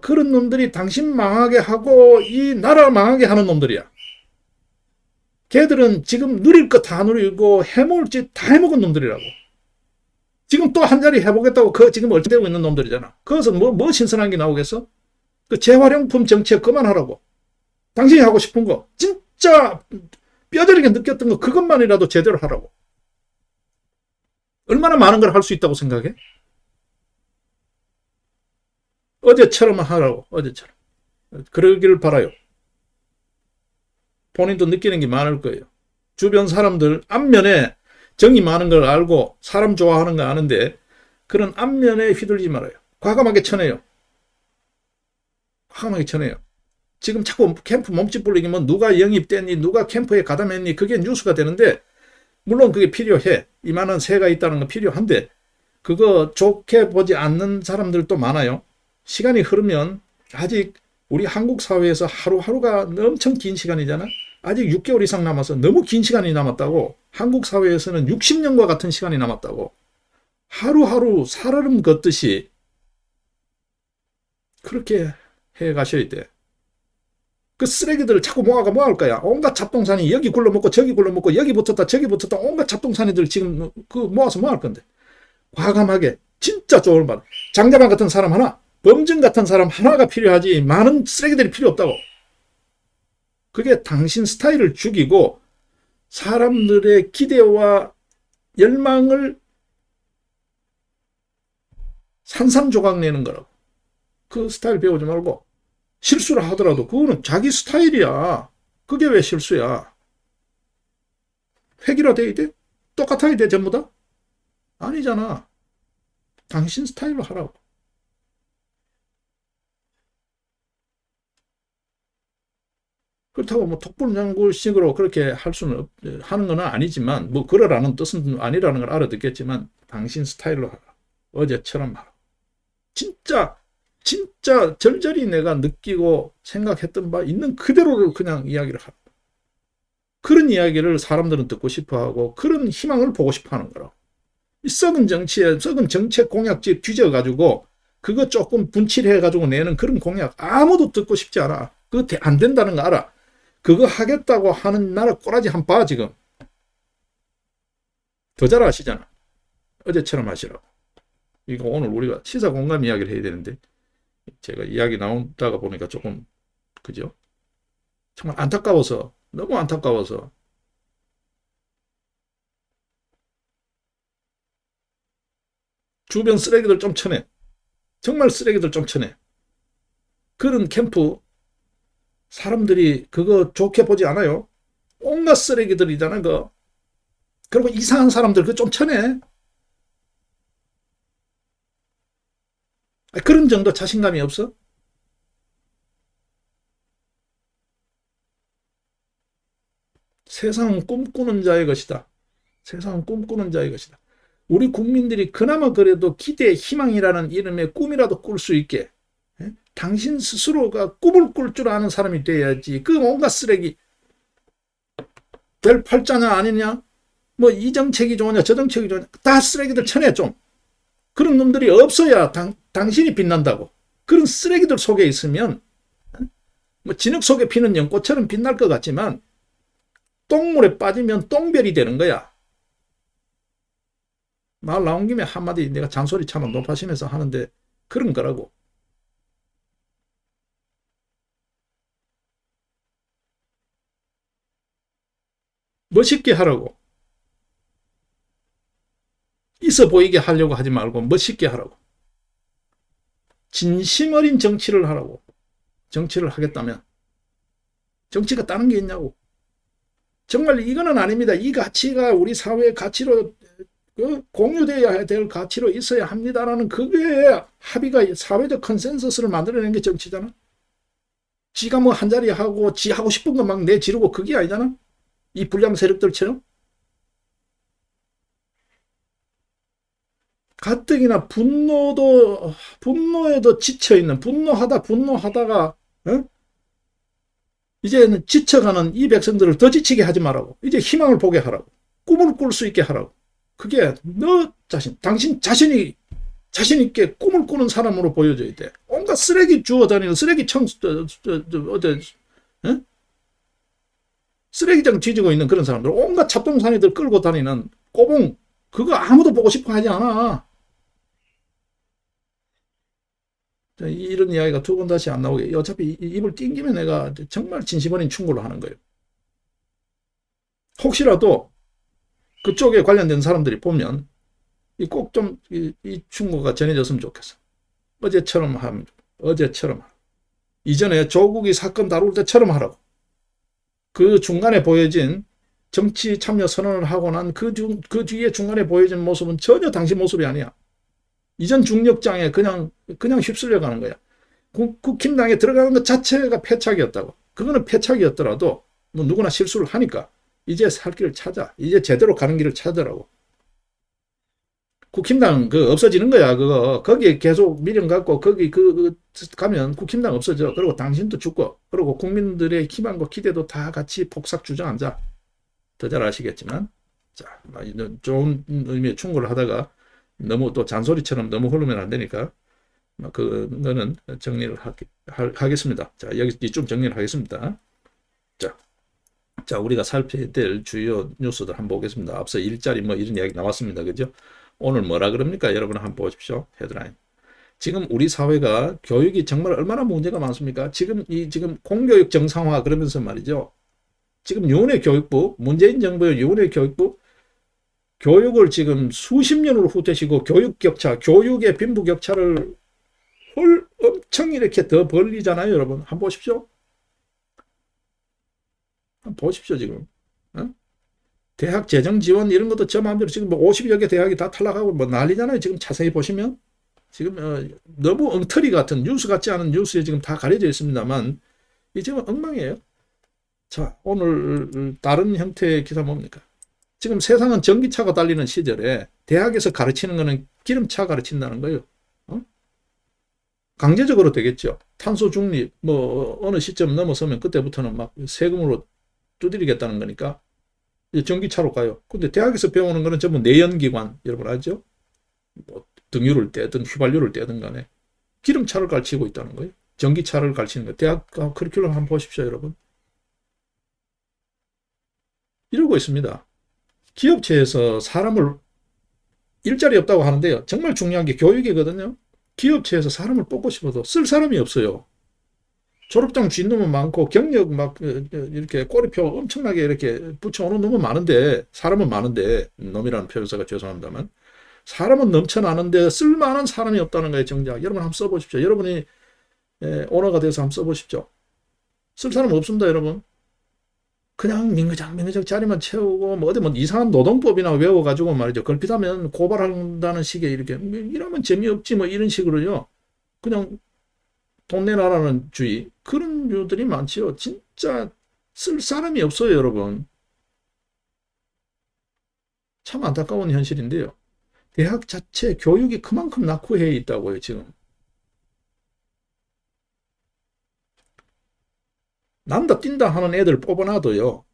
그런 놈들이 당신 망하게 하고 이 나라 망하게 하는 놈들이야. 걔들은 지금 누릴 거 다 누리고 해먹을 짓 다 해먹은 놈들이라고. 지금 또 한 자리 해보겠다고 지금 얼짱대고 있는 놈들이잖아. 거기서 뭐 신선한 게 나오겠어? 그 재활용품 정책 그만하라고. 당신이 하고 싶은 거 진짜 뼈저리게 느꼈던 거 그것만이라도 제대로 하라고. 얼마나 많은 걸 할 수 있다고 생각해? 어제처럼 하라고. 어제처럼. 그러기를 바라요. 본인도 느끼는 게 많을 거예요. 주변 사람들 앞면에 정이 많은 걸 알고 사람 좋아하는 거 아는데 그런 앞면에 휘둘리지 말아요. 과감하게 쳐내요. 과감하게 쳐내요. 지금 자꾸 캠프 몸집 불리기 뭐 누가 영입됐니 누가 캠프에 가담했니 그게 뉴스가 되는데 물론 그게 필요해. 이만한 새가 있다는 건 필요한데 그거 좋게 보지 않는 사람들도 많아요. 시간이 흐르면 아직 우리 한국 사회에서 하루하루가 엄청 긴 시간이잖아. 아직 6개월 이상 남아서 너무 긴 시간이 남았다고. 한국 사회에서는 60년과 같은 시간이 남았다고. 하루하루 살얼음 걷듯이 그렇게 해 가셔야 돼. 그 쓰레기들을 자꾸 모아가 뭐 할 거야? 온갖 잡동사니 여기 굴러먹고 저기 굴러먹고 여기 붙었다 저기 붙었다 온갖 잡동사니들 지금 그 모아서 뭐 할 건데? 과감하게 진짜 좋을 말. 장자방 같은 사람 하나, 범증 같은 사람 하나가 필요하지 많은 쓰레기들이 필요 없다고. 그게 당신 스타일을 죽이고 사람들의 기대와 열망을 산산조각 내는 거라고. 그 스타일 배우지 말고 실수를 하더라도 그거는 자기 스타일이야. 그게 왜 실수야? 획일화 돼야 돼? 똑같아야 돼 전부 다? 아니잖아. 당신 스타일로 하라고. 그렇다고 뭐 독불장구식으로 그렇게 할 수는 하는 건 아니지만 뭐 그러라는 뜻은 아니라는 걸 알아듣겠지만 당신 스타일로 하라. 어제처럼 하라. 진짜 절절히 내가 느끼고 생각했던 바 있는 그대로를 그냥 이야기를 하라. 그런 이야기를 사람들은 듣고 싶어하고 그런 희망을 보고 싶어하는 거라고. 이 썩은 정치에 썩은 정책 공약집 뒤져가지고 그거 조금 분칠해가지고 내는 그런 공약 아무도 듣고 싶지 않아. 그거 안 된다는 거 알아. 그거 하겠다고 하는 나라 꼬라지 한 봐 지금. 더 잘 아시잖아. 어제처럼 하시라고. 이거 오늘 우리가 시사 공감 이야기를 해야 되는데 제가 이야기 나온다가 보니까 조금 그죠? 정말 안타까워서 너무 안타까워서 주변 쓰레기들 좀 쳐내. 정말 쓰레기들 좀 쳐내. 그런 캠프 사람들이 그거 좋게 보지 않아요. 온갖 쓰레기들이잖아 그거. 그리고 이상한 사람들 그거 좀 쳐내. 그런 정도 자신감이 없어? 세상은 꿈꾸는 자의 것이다. 세상은 꿈꾸는 자의 것이다. 우리 국민들이 그나마 그래도 기대, 희망이라는 이름의 꿈이라도 꿀 수 있게 당신 스스로가 꿈을 꿀 줄 아는 사람이 돼야지. 그 온갖 쓰레기 될 팔자냐 아니냐 뭐 이 정책이 좋으냐 저 정책이 좋으냐 다 쓰레기들 쳐내 좀. 그런 놈들이 없어야 당신이 빛난다고. 그런 쓰레기들 속에 있으면 뭐 진흙 속에 피는 연꽃처럼 빛날 것 같지만 똥물에 빠지면 똥별이 되는 거야. 말 나온 김에 한마디 내가 잔소리 참 높아지면서 하는데 그런 거라고. 멋있게 하라고. 있어 보이게 하려고 하지 말고 멋있게 하라고. 진심 어린 정치를 하라고. 정치를 하겠다면. 정치가 다른 게 있냐고. 정말 이거는 아닙니다. 이 가치가 우리 사회의 가치로 공유되어야 될 가치로 있어야 합니다라는 그게 합의가 사회적 컨센서스를 만들어내는 게 정치잖아. 지가 뭐 한 자리 하고 지 하고 싶은 거 막 내지르고 그게 아니잖아. 이 불량 세력들처럼. 가뜩이나 분노에도 지쳐있는 분노하다가 이제는 지쳐가는 이 백성들을 더 지치게 하지 말라고. 이제 희망을 보게 하라고. 꿈을 꿀 수 있게 하라고. 그게 너 자신, 당신 자신이 자신 있게 꿈을 꾸는 사람으로 보여줘야 돼. 온갖 쓰레기 주워 다니는 쓰레기 쓰레기장 뒤지고 있는 그런 사람들, 온갖 잡동사니들 끌고 다니는 꼬봉, 그거 아무도 보고 싶어 하지 않아. 이런 이야기가 두 번 다시 안 나오게. 어차피 입을 띵기면 내가 정말 진심 어린 충고를 하는 거예요. 혹시라도 그쪽에 관련된 사람들이 보면 꼭 좀 이 충고가 전해졌으면 좋겠어. 어제처럼 하면, 어제처럼. 이전에 조국이 사건 다룰 때처럼 하라고. 그 중간에 보여진 정치 참여 선언을 하고 난 그 뒤에 중간에 보여진 모습은 전혀 당신 모습이 아니야. 이전 중력장에 그냥 휩쓸려 가는 거야. 국힘당에 들어가는 것 자체가 패착이었다고. 그거는 패착이었더라도 뭐 누구나 실수를 하니까 이제 살 길을 찾아. 이제 제대로 가는 길을 찾으라고. 국힘당 없어지는 거야. 그거 거기에 계속 미련 갖고 거기 가면 국힘당 없어져. 그리고 당신도 죽고 그리고 국민들의 희망과 기대도 다 같이 폭삭 주저앉아. 더 잘 아시겠지만 자, 좋은 의미의 충고를 하다가 너무 또 잔소리처럼 너무 흐르면 안 되니까 그거는 정리를 하겠습니다. 자, 여기 이쯤 정리를 하겠습니다. 자, 우리가 살펴야 될 주요 뉴스들 한번 보겠습니다. 앞서 일자리 뭐 이런 이야기 나왔습니다. 그죠? 오늘 뭐라 그럽니까? 여러분 한번 보십시오. 헤드라인. 지금 우리 사회가 교육이 정말 얼마나 문제가 많습니까? 지금 공교육 정상화 그러면서 말이죠. 지금 윤회 교육부, 문재인 정부의 윤회 교육부, 교육을 지금 수십 년으로 후퇴시고 교육 격차, 교육의 빈부격차를 엄청 이렇게 더 벌리잖아요, 여러분. 한번 보십시오. 한번 보십시오, 지금. 어? 대학 재정 지원 이런 것도 저 마음대로 지금 뭐 50여 개 대학이 다 탈락하고 뭐 난리잖아요. 지금 자세히 보시면. 지금 너무 엉터리 같은 뉴스 같지 않은 뉴스에 지금 다 가려져 있습니다만 이 지금 엉망이에요. 자, 오늘 다른 형태의 기사 뭡니까? 지금 세상은 전기차가 달리는 시절에 대학에서 가르치는 거는 기름차 가르친다는 거예요. 어? 강제적으로 되겠죠. 탄소 중립 뭐 어느 시점 넘어서면 그때부터는 막 세금으로 두드리겠다는 거니까 전기차로 가요. 근데 대학에서 배우는 거는 전부 내연기관 여러분 알죠? 뭐 등유를 떼든 휘발유를 떼든 간에 기름차를 가르치고 있다는 거예요. 전기차를 가르치는 거예요. 대학 커리큘럼 한번 보십시오, 여러분. 이러고 있습니다. 기업체에서 사람을 일자리 없다고 하는데요. 정말 중요한 게 교육이거든요. 기업체에서 사람을 뽑고 싶어도 쓸 사람이 없어요. 졸업장 쥔 놈은 많고 경력 막 이렇게 꼬리표 엄청나게 이렇게 붙여오는 놈은 많은데 사람은 많은데 놈이라는 표현사가 죄송합니다만 사람은 넘쳐나는데 쓸만한 사람이 없다는 거예요. 정작 여러분 한번 써보십시오. 여러분이 오너가 돼서 한번 써보십시오. 쓸 사람 없습니다, 여러분. 그냥 민거장 자리만 채우고 뭐 어디 뭐 이상한 노동법이나 외워가지고 말이죠. 걸핏하면 고발한다는 식의 이렇게 이러면 재미없지 뭐 이런 식으로요. 그냥 돈 내놔라는 주의 그런 류들이 많지요. 진짜 쓸 사람이 없어요, 여러분. 참 안타까운 현실인데요. 대학 자체 교육이 그만큼 낙후해 있다고요, 지금. 난다 뛴다 하는 애들 뽑아놔도요.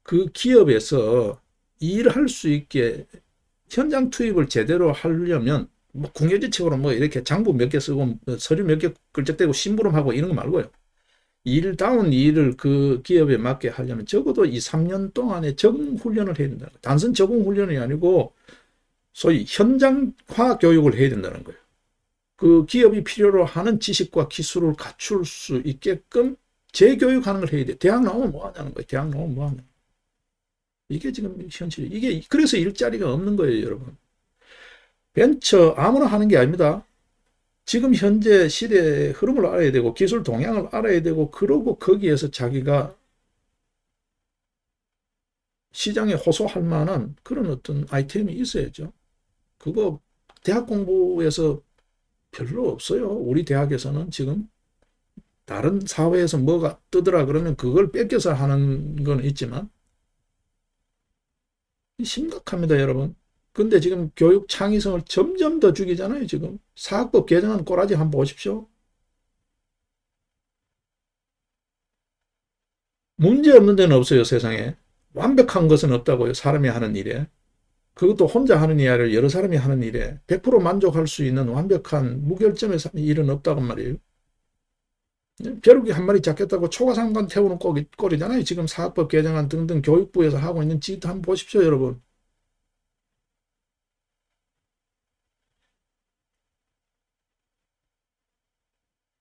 그 기업에서 일할 수 있게 현장 투입을 제대로 하려면 뭐 궁여지책으로 뭐 이렇게 장부 몇 개 쓰고 서류 몇 개 끌적대고 심부름하고 이런 거 말고요. 일다운 일을 그 기업에 맞게 하려면 적어도 2, 3년 동안의 적응 훈련을 해야 된다. 단순 적응 훈련이 아니고 소위 현장화 교육을 해야 된다는 거예요. 그 기업이 필요로 하는 지식과 기술을 갖출 수 있게끔 재교육하는 걸 해야 돼. 대학 나오면 뭐 하냐는 거예요. 대학 나오면 뭐 하냐. 이게 지금 현실이. 이게 그래서 일자리가 없는 거예요, 여러분. 벤처 아무나 하는 게 아닙니다. 지금 현재 시대의 흐름을 알아야 되고 기술 동향을 알아야 되고 그러고 거기에서 자기가 시장에 호소할 만한 그런 어떤 아이템이 있어야죠. 그거 대학 공부에서 별로 없어요. 우리 대학에서는 지금 다른 사회에서 뭐가 뜨더라 그러면 그걸 뺏겨서 하는 건 있지만 심각합니다, 여러분. 근데 지금 교육 창의성을 점점 더 죽이잖아요, 지금. 사학법 개정안 꼬라지 한번 보십시오. 문제 없는 데는 없어요, 세상에. 완벽한 것은 없다고요, 사람이 하는 일에. 그것도 혼자 하는 일이 아니라 여러 사람이 하는 일에 100% 만족할 수 있는 완벽한 무결점의 일은 없다고 말이에요. 벼룩이 한 마리 잡겠다고 초과상관 태우는 꼴이잖아요. 지금 사학법 개정안 등등 교육부에서 하고 있는 짓 한번 보십시오, 여러분.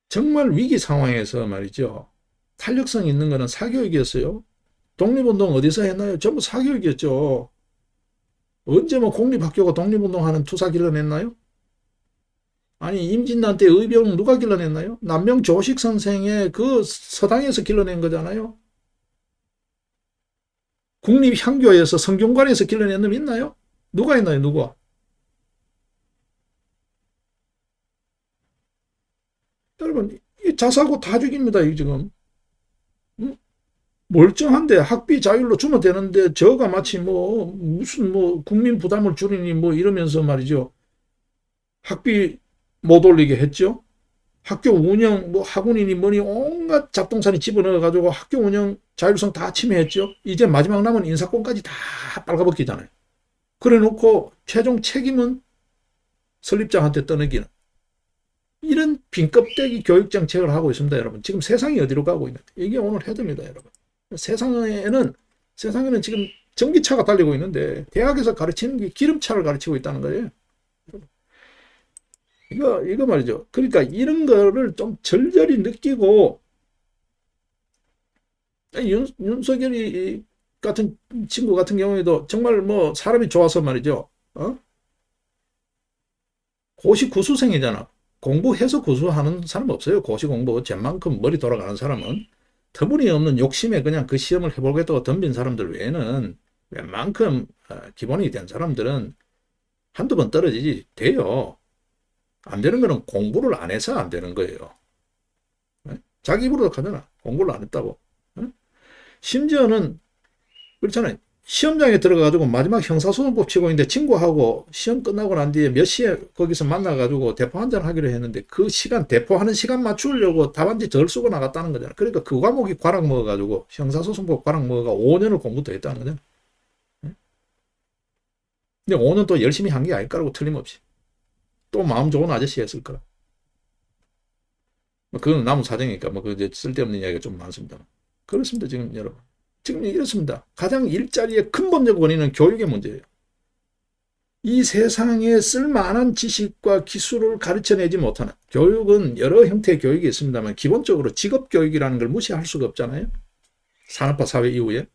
정말 위기 상황에서 말이죠. 탄력성 있는 거는 사교육이었어요. 독립운동 어디서 했나요? 전부 사교육이었죠. 언제 뭐 공립학교가 독립운동하는 투사 길러냈나요? 아니 임진란 때 의병 누가 길러냈나요? 남명조식 선생의 그 서당에서 길러낸 거잖아요. 국립향교에서 성균관에서 길러낸 놈 있나요? 누가 있나요? 누가? 여러분 이 자사고 다 죽입니다. 이 지금. 멀쩡한데 학비 자율로 주면 되는데 저가 마치 뭐 무슨 뭐 국민 부담을 줄이니 뭐 이러면서 말이죠. 학비 못 올리게 했죠. 학교 운영 뭐 학원이니 뭐니 온갖 잡동사니 집어넣어 가지고 학교 운영 자율성 다 침해했죠. 이제 마지막 남은 인사권까지 다 빨가벗기잖아요. 그래 놓고 최종 책임은 설립자한테 떠넘기는. 이런 빈껍데기 교육 정책을 하고 있습니다, 여러분. 지금 세상이 어디로 가고 있는데 이게 오늘 헤드입니다, 여러분. 세상에는 지금 전기차가 달리고 있는데 대학에서 가르치는 게 기름차를 가르치고 있다는 거예요. 이거 말이죠. 그러니까 이런 거를 좀 절절히 느끼고 윤석열이 같은 친구 같은 경우에도 정말 뭐 사람이 좋아서 말이죠. 고시 구수생이잖아. 공부해서 구수하는 사람 없어요. 고시 공부 쟨만큼 머리 돌아가는 사람은 터무니없는 욕심에 그냥 그 시험을 해보겠다고 덤빈 사람들 외에는 웬만큼 기본이 된 사람들은 한두 번 떨어지지 돼요. 안 되는 거는 공부를 안 해서 안 되는 거예요. 자기 입으로도 하잖아. 공부를 안 했다고. 심지어는 그렇잖아요. 시험장에 들어가가지고 마지막 형사소송법 치고 있는데 친구하고 시험 끝나고 난 뒤에 몇 시에 거기서 만나가지고 대포 한잔 하기로 했는데 그 시간, 대포하는 시간 맞추려고 답안지 절 쓰고 나갔다는 거잖아. 그러니까 그 과목이 과락 먹어가지고 형사소송법 과락 먹어가 5년을 공부 더 했다는 거잖아. 근데 5년 또 열심히 한 게 아닐 거라고 틀림없이. 또 마음 좋은 아저씨 했을 거라. 그건 남은 사정이니까 뭐 그 쓸데없는 이야기가 좀 많습니다. 그렇습니다, 지금 여러분. 지금 이렇습니다. 가장 일자리의 근본적 원인은 교육의 문제예요. 이 세상에 쓸만한 지식과 기술을 가르쳐내지 못하는 교육은 여러 형태의 교육이 있습니다만 기본적으로 직업교육이라는 걸 무시할 수가 없잖아요. 산업화 사회 이후에.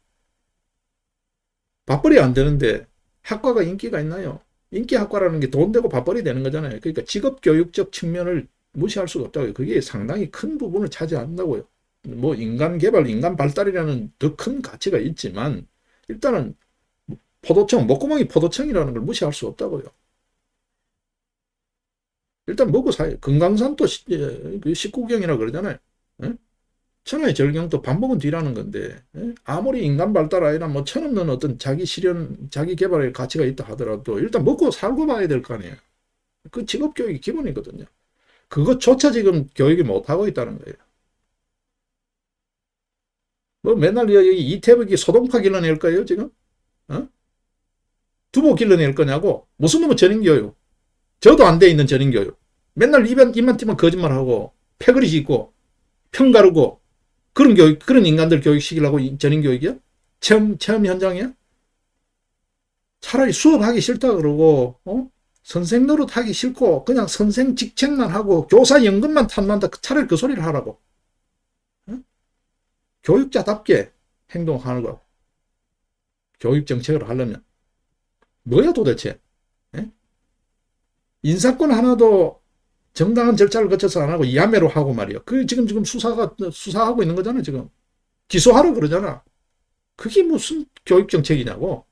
밥벌이 안 되는데 학과가 인기가 있나요? 인기 학과라는 게 돈 되고 밥벌이 되는 거잖아요. 그러니까 직업교육적 측면을 무시할 수가 없다고요. 그게 상당히 큰 부분을 차지한다고요. 뭐 인간 개발, 인간 발달이라는 더 큰 가치가 있지만 일단은 포도청, 목구멍이 포도청이라는 걸 무시할 수 없다고요. 일단 먹고 사요. 금강산도 19경이라 그러잖아요. 천하의 절경도 밥 먹은 뒤라는 건데 아무리 인간 발달 아니라 뭐 천없는 어떤 자기 실현, 자기 개발의 가치가 있다 하더라도 일단 먹고 살고 봐야 될 거 아니에요. 그 직업교육이 기본이거든요. 그것조차 지금 교육이 못하고 있다는 거예요. 뭐 맨날 여기 이태백이 소동파 길러낼 거예요, 지금? 두보 길러낼 거냐고? 무슨 놈의 전인교육? 저도 안 돼 있는 전인교육. 맨날 입만 띄면 거짓말하고, 패거리 짓고, 평가르고, 그런 교육, 그런 인간들 교육시키려고 전인교육이야? 체험 현장이야? 차라리 수업하기 싫다 그러고, 선생 노릇 하기 싫고, 그냥 선생 직책만 하고, 교사 연금만 탐난다. 차라리 그 소리를 하라고. 교육자답게 행동하는 거. 교육 정책을 하려면. 뭐야 도대체? 인사권 하나도 정당한 절차를 거쳐서 안 하고 야매로 하고 말이야. 그 지금 수사하고 있는 거잖아, 지금. 기소하라 그러잖아. 그게 무슨 교육 정책이냐고.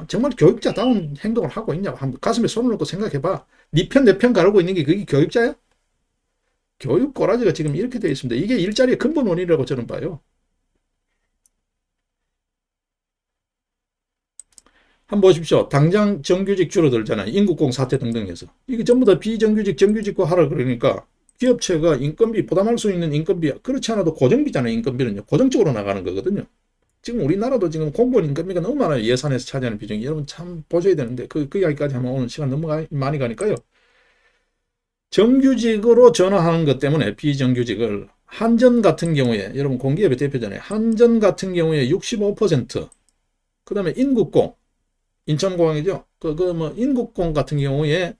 정말 교육자다운 행동을 하고 있냐고. 한번 가슴에 손을 놓고 생각해봐. 네 편, 내 편 가르고 있는 게 그게 교육자야? 교육 꼬라지가 지금 이렇게 되어 있습니다. 이게 일자리의 근본 원인이라고 저는 봐요. 한번 보십시오. 당장 정규직 줄어들잖아요. 인국공 사태 등등 해서. 이게 전부 다 비정규직, 정규직과 하라 그러니까 기업체가 인건비, 부담할 수 있는 인건비, 그렇지 않아도 고정비잖아요. 인건비는요. 고정적으로 나가는 거거든요. 지금 우리나라도 지금 공무원 인건비가 너무 많아요. 예산에서 차지하는 비중이. 여러분 참 보셔야 되는데 그 이야기까지 하면 오늘 시간 너무 많이 가니까요. 정규직으로 전환하는 것 때문에 비정규직을 한전 같은 경우에 여러분 공기업의 대표잖아요. 한전 같은 경우에 65%, 그 다음에 인국공, 인천공항이죠. 뭐 인국공 같은 경우에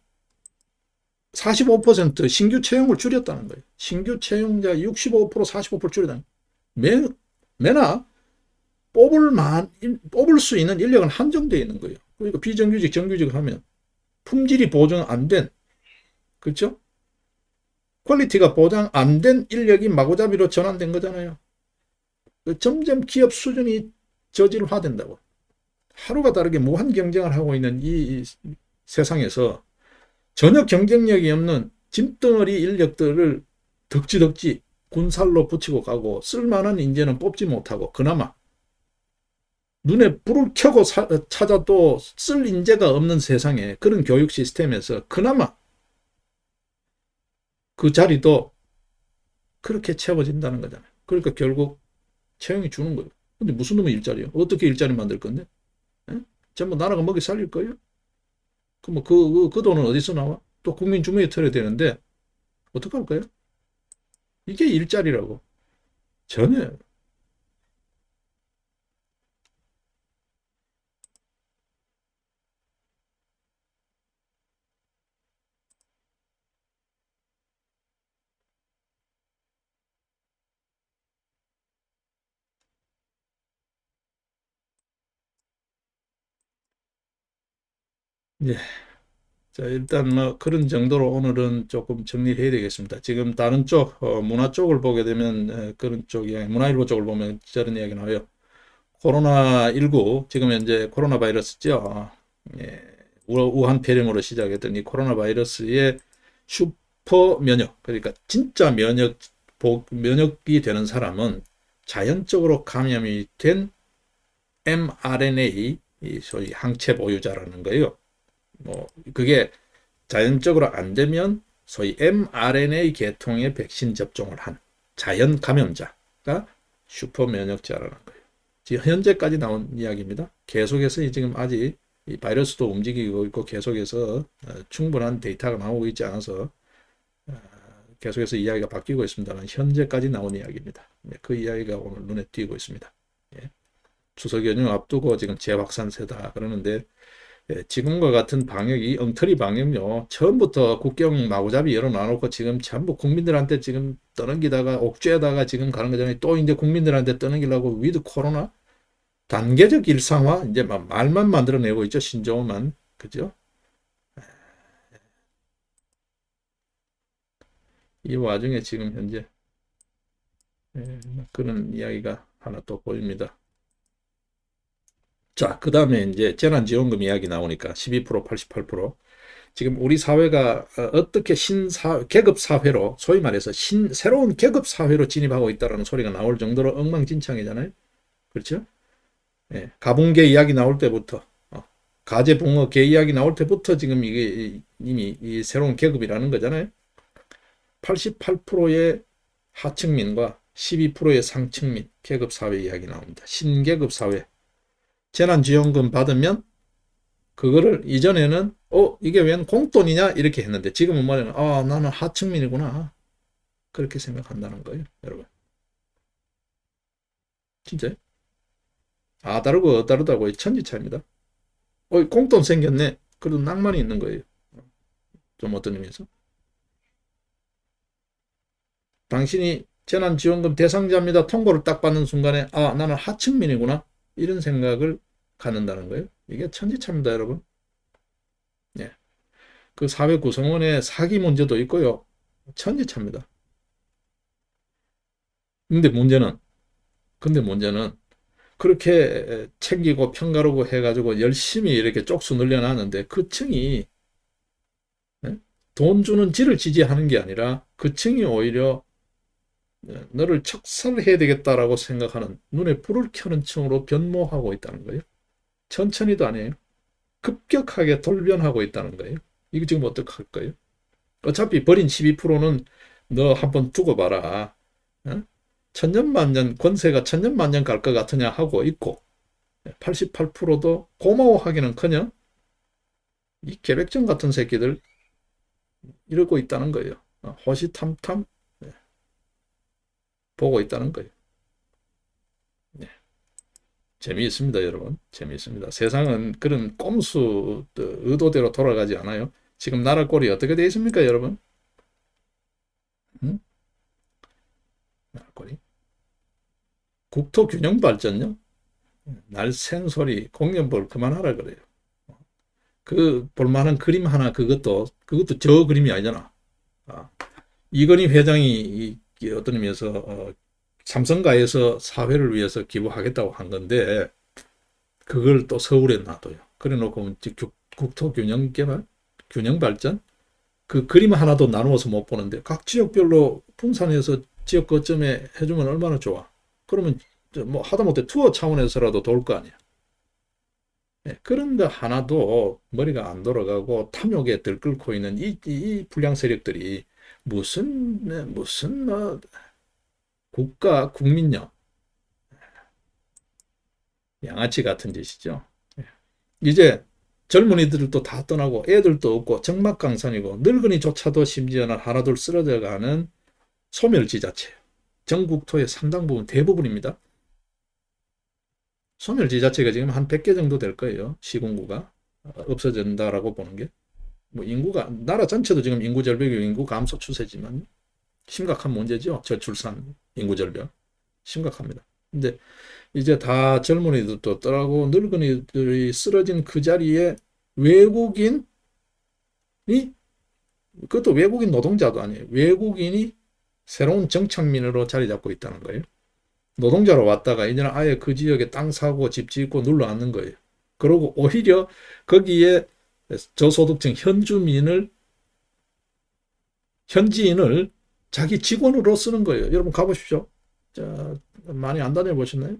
45% 신규 채용을 줄였다는 거예요. 신규 채용자 65%, 45% 줄였다는 거예요. 매나 뽑을 수 있는 인력은 한정되어 있는 거예요. 그러니까 비정규직, 정규직을 하면 품질이 보정 안 된, 그렇죠? 퀄리티가 보장 안 된 인력이 마구잡이로 전환된 거잖아요. 점점 기업 수준이 저질화된다고. 하루가 다르게 무한 경쟁을 하고 있는 이 세상에서 전혀 경쟁력이 없는 짐덩어리 인력들을 덕지덕지 군살로 붙이고 가고 쓸만한 인재는 뽑지 못하고 그나마 눈에 불을 켜고 찾아도 쓸 인재가 없는 세상에 그런 교육 시스템에서 그나마 그 자리도 그렇게 채워진다는 거잖아요. 그러니까 결국 채용이 주는 거예요. 근데 무슨 놈의 일자리요? 어떻게 일자리 만들 건데? 전부 나라가 먹이 살릴 거예요? 그럼 그 돈은 어디서 나와? 또 국민 주머니에 털어야 되는데 어떡할 거예요? 이게 일자리라고. 전혀. 예. 자, 일단 뭐 그런 정도로 오늘은 조금 정리를 해야 되겠습니다. 지금 다른 쪽, 문화 쪽을 보게 되면 그런 쪽 이야기, 문화일보 쪽을 보면 저런 이야기 나와요. 코로나19, 지금 현재 코로나 바이러스죠. 예, 우한 폐렴으로 시작했던 이 코로나 바이러스의 슈퍼 면역, 그러니까 진짜 면역이 되는 사람은 자연적으로 감염이 된 mRNA, 이 소위 항체 보유자라는 거예요. 뭐 그게 자연적으로 안 되면 소위 mRNA 계통의 백신 접종을 한 자연 감염자가 슈퍼 면역자라는 거예요. 지금 현재까지 나온 이야기입니다. 계속해서 지금 아직 이 바이러스도 움직이고 있고 계속해서 충분한 데이터가 나오고 있지 않아서 계속해서 이야기가 바뀌고 있습니다만 현재까지 나온 이야기입니다. 그 이야기가 오늘 눈에 띄고 있습니다. 예. 추석 연휴 앞두고 지금 재확산세다 그러는데 지금과 같은 방역이 엉터리 방역요. 처음부터 국경 마구잡이 열어놔놓고 지금 전부 국민들한테 지금 떠넘기다가 옥죄다가 지금 가는 거잖아요. 또 이제 국민들한테 떠넘기려고 위드 코로나 단계적 일상화 이제 말만 만들어내고 있죠. 신조어만 그죠? 이 와중에 지금 현재 그런 이야기가 하나 또 보입니다. 자, 그 다음에 이제 재난지원금 이야기 나오니까 12%, 88%. 지금 우리 사회가 어떻게 계급 사회로 소위 말해서 새로운 계급 사회로 진입하고 있다는 소리가 나올 정도로 엉망진창이잖아요. 그렇죠? 예, 가붕계 이야기 나올 때부터 가제붕어개 이야기 나올 때부터 지금 이게 이미 이 새로운 계급이라는 거잖아요. 88%의 하층민과 12%의 상층민 계급 사회 이야기 나옵니다. 신계급 사회. 재난지원금 받으면 그거를 이전에는 이게 웬 공돈이냐 이렇게 했는데 지금은 뭐냐면 나는 하층민이구나 그렇게 생각한다는 거예요. 여러분 진짜요? 다르고 다르다고 천지차입니다. 공돈 생겼네. 그래도 낭만이 있는 거예요. 좀 어떤 의미에서 당신이 재난지원금 대상자입니다 통보를 딱 받는 순간에 나는 하층민이구나 이런 생각을 갖는다는 거예요. 이게 천지차입니다. 여러분. 예. 그 사회 구성원의 사기 문제도 있고요. 천지차입니다. 근데 문제는 그렇게 챙기고 평가르고 해가지고 열심히 이렇게 쪽수 늘려놨는데 그 층이 돈 주는 지를 지지하는 게 아니라 그 층이 오히려 너를 척살해야 되겠다라고 생각하는 눈에 불을 켜는 층으로 변모하고 있다는 거예요. 천천히도 아니에요. 급격하게 돌변하고 있다는 거예요. 이거 지금 어떡할 거예요? 어차피 버린 12%는 너 한번 두고 봐라. 천년만년 권세가 천년만년 갈 것 같으냐 하고 있고 88%도 고마워하기는커녕 이 계백정 같은 새끼들 이러고 있다는 거예요. 호시탐탐 보고 있다는 거예요. 네. 재미있습니다, 여러분. 재미있습니다. 세상은 그런 꼼수 의도대로 돌아가지 않아요. 지금 나라 꼴이 어떻게 되어 있습니까, 여러분? 응? 나라 꼴이 국토 균형 발전요? 날쌘 소리 공연볼 그만하라 그래요. 그 볼만한 그림 하나 그것도 저 그림이 아니잖아. 이건희 회장이 어떤 의미에서 삼성가에서 사회를 위해서 기부하겠다고 한 건데 그걸 또 서울에 놔둬요. 그래놓고 국토 균형 개발, 균형 발전 그 그림 하나도 나누어서 못 보는데 각 지역별로 분산해서 지역 거점에 해주면 얼마나 좋아. 그러면 뭐 하다못해 투어 차원에서라도 도울 거 아니야. 네, 그런 거 하나도 머리가 안 돌아가고 탐욕에 들끓고 있는 이 불량 세력들이 무슨 뭐 국가 국민력 양아치 같은 짓이죠. 이제 젊은이들도 다 떠나고 애들도 없고 적막강산이고 늙은이조차도 심지어는 하나둘 쓰러져가는 소멸지자체예요. 전국토의 상당 부분 대부분입니다. 소멸지자체가 지금 한 100개 정도 될 거예요. 시군구가 없어진다라고 보는 게. 뭐 인구가 나라 전체도 지금 인구 절벽이고 인구 감소 추세지만 심각한 문제죠. 저출산 인구 절벽 심각합니다. 근데 이제 다 젊은이들도 떠나고 늙은이들이 쓰러진 그 자리에 외국인이, 그것도 외국인 노동자도 아니에요. 외국인이 새로운 정착민으로 자리 잡고 있다는 거예요. 노동자로 왔다가 이제는 아예 그 지역에 땅 사고 집 짓고 눌러 앉는 거예요. 그리고 오히려 거기에 저소득층 현지인을 자기 직원으로 쓰는 거예요. 여러분 가보십시오. 자, 많이 안 다녀보셨나요?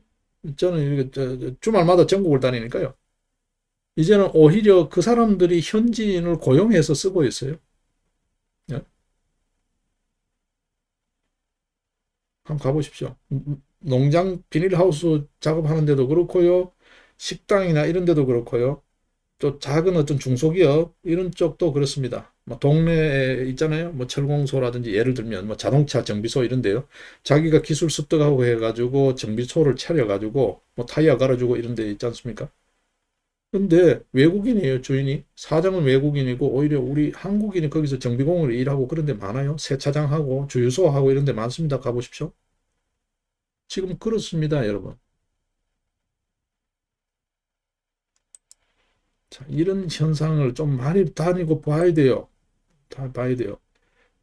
저는 이렇게 주말마다 전국을 다니니까요. 이제는 오히려 그 사람들이 현지인을 고용해서 쓰고 있어요. 예? 한번 가보십시오. 농장 비닐하우스 작업하는 데도 그렇고요. 식당이나 이런 데도 그렇고요. 또 작은 어떤 중소기업 이런 쪽도 그렇습니다. 뭐 동네에 있잖아요. 뭐 철공소라든지 예를 들면 뭐 자동차 정비소 이런 데요. 자기가 기술 습득하고 해가지고 정비소를 차려가지고 뭐 타이어 갈아주고 이런 데 있지 않습니까? 근데 외국인이에요, 주인이. 사장은 외국인이고 오히려 우리 한국인이 거기서 정비공으로 일하고 그런 데 많아요. 세차장하고 주유소하고 이런 데 많습니다. 가보십시오. 지금 그렇습니다, 여러분. 자, 이런 현상을 좀 많이 다니고 봐야 돼요. 다 봐야 돼요.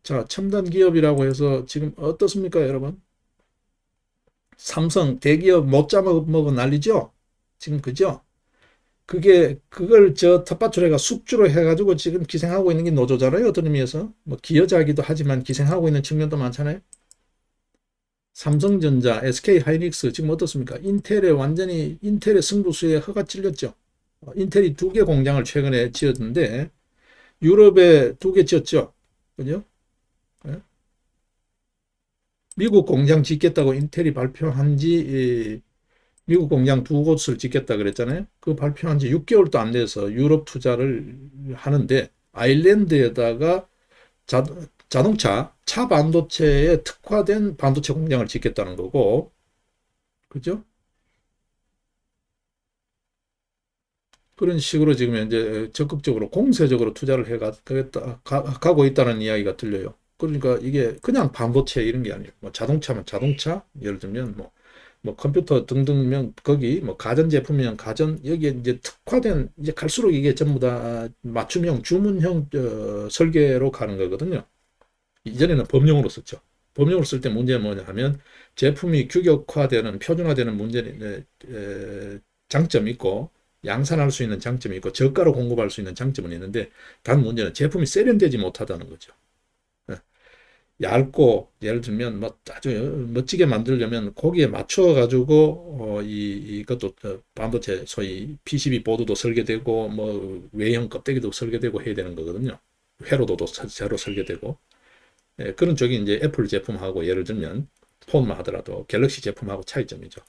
자, 첨단 기업이라고 해서 지금 어떻습니까, 여러분? 삼성 대기업 못 잡아먹어 난리죠? 지금 그죠? 그걸 저 텃밭출애가 숙주로 해가지고 지금 기생하고 있는 게 노조잖아요. 어떤 의미에서. 뭐 기여자기도 하지만 기생하고 있는 측면도 많잖아요. 삼성전자, SK하이닉스 지금 어떻습니까? 인텔의 승부수에 허가 찔렸죠. 인텔이 2개 공장을 최근에 지었는데 유럽에 2개 지었죠. 그죠? 예? 미국 공장 짓겠다고 인텔이 발표한 지 미국 공장 2곳을 짓겠다 그랬잖아요. 그 발표한 지 6개월도 안 돼서 유럽 투자를 하는데 아일랜드에다가 자동차, 차 반도체에 특화된 반도체 공장을 짓겠다는 거고, 그죠? 그런 식으로 지금 이제 적극적으로 공세적으로 투자를 가고 있다는 이야기가 들려요. 그러니까 이게 그냥 반도체 이런 게 아니에요. 뭐 자동차면 자동차, 예를 들면 뭐 컴퓨터 등등면 거기 뭐 가전 제품이면 가전 여기에 이제 특화된 이제 갈수록 이게 전부 다 맞춤형 주문형 설계로 가는 거거든요. 이전에는 법령으로 썼죠. 법령으로 쓸 때 문제는 뭐냐 하면 제품이 규격화되는 표준화되는 장점이 있고 양산할 수 있는 장점이 있고 저가로 공급할 수 있는 장점은 있는데 단 문제는 제품이 세련되지 못하다는 거죠. 얇고 예를 들면 뭐 아주 멋지게 만들려면 거기에 맞춰 가지고 이것도 반도체 소위 PCB 보드도 설계되고 뭐 외형 껍데기도 설계되고 해야 되는 거거든요. 회로도도 새로 설계되고 그런 쪽이 이제 애플 제품하고 예를 들면 폰만 하더라도 갤럭시 제품하고 차이점이죠.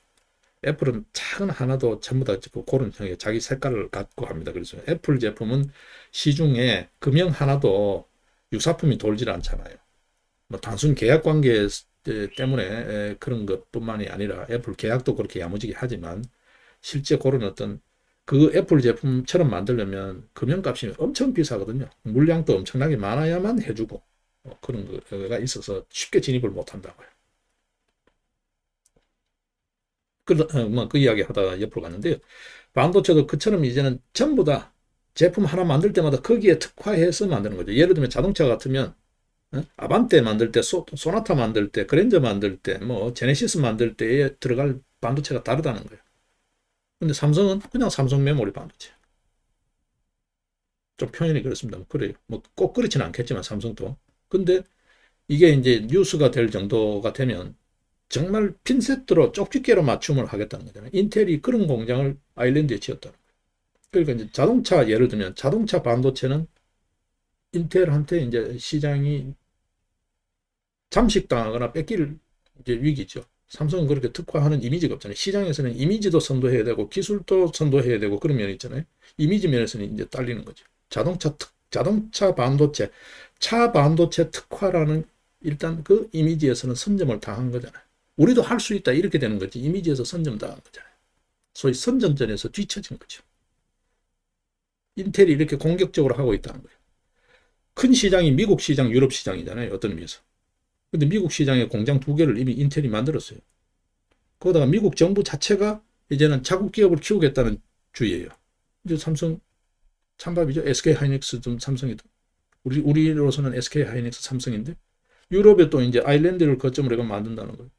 애플은 작은 하나도 전부 다 그런 형의 자기 색깔을 갖고 합니다. 그래서 애플 제품은 시중에 금형 하나도 유사품이 돌질 않잖아요. 뭐 단순 계약 관계 때문에 그런 것뿐만이 아니라 애플 계약도 그렇게 야무지게 하지만 실제 그런 어떤 그 애플 제품처럼 만들려면 금형값이 엄청 비싸거든요. 물량도 엄청나게 많아야만 해주고 그런 거가 있어서 쉽게 진입을 못 한다고요. 그 이야기 하다가 옆으로 갔는데요. 반도체도 그처럼 이제는 전부 다 제품 하나 만들 때마다 거기에 특화해서 만드는 거죠. 예를 들면 자동차 같으면 아반떼 만들 때, 소나타 만들 때, 그랜저 만들 때, 뭐 제네시스 만들 때에 들어갈 반도체가 다르다는 거예요. 근데 삼성은 그냥 삼성 메모리 반도체. 좀 표현이 그렇습니다. 그래요. 뭐 꼭 그렇지는 않겠지만 삼성도. 근데 이게 이제 뉴스가 될 정도가 되면 정말 핀셋으로 쪽집게로 맞춤을 하겠다는 거잖아요. 인텔이 그런 공장을 아일랜드에 지었다는 거예요. 그러니까 이제 자동차 예를 들면 자동차 반도체는 인텔한테 이제 시장이 잠식당하거나 뺏길 이제 위기죠. 삼성은 그렇게 특화하는 이미지가 없잖아요. 시장에서는 이미지도 선도해야 되고 기술도 선도해야 되고 그런 면이 있잖아요. 이미지 면에서는 이제 딸리는 거죠. 자동차 반도체, 차 반도체 특화라는 일단 그 이미지에서는 선점을 당한 거잖아요. 우리도 할 수 있다 이렇게 되는 거지. 이미지에서 선점 당한 거잖아요. 소위 선전전에서 뒤처진 거죠. 인텔이 이렇게 공격적으로 하고 있다는 거예요. 큰 시장이 미국 시장, 유럽 시장이잖아요. 어떤 의미에서. 근데 미국 시장에 공장 2개를 이미 인텔이 만들었어요. 거기다가 미국 정부 자체가 이제는 자국 기업을 키우겠다는 주의예요. 이제 삼성 찬밥이죠. SK 하이닉스 좀 삼성이다. 우리로서는 SK 하이닉스 삼성인데 유럽에 또 이제 아일랜드를 거점으로 만든다는 거예요.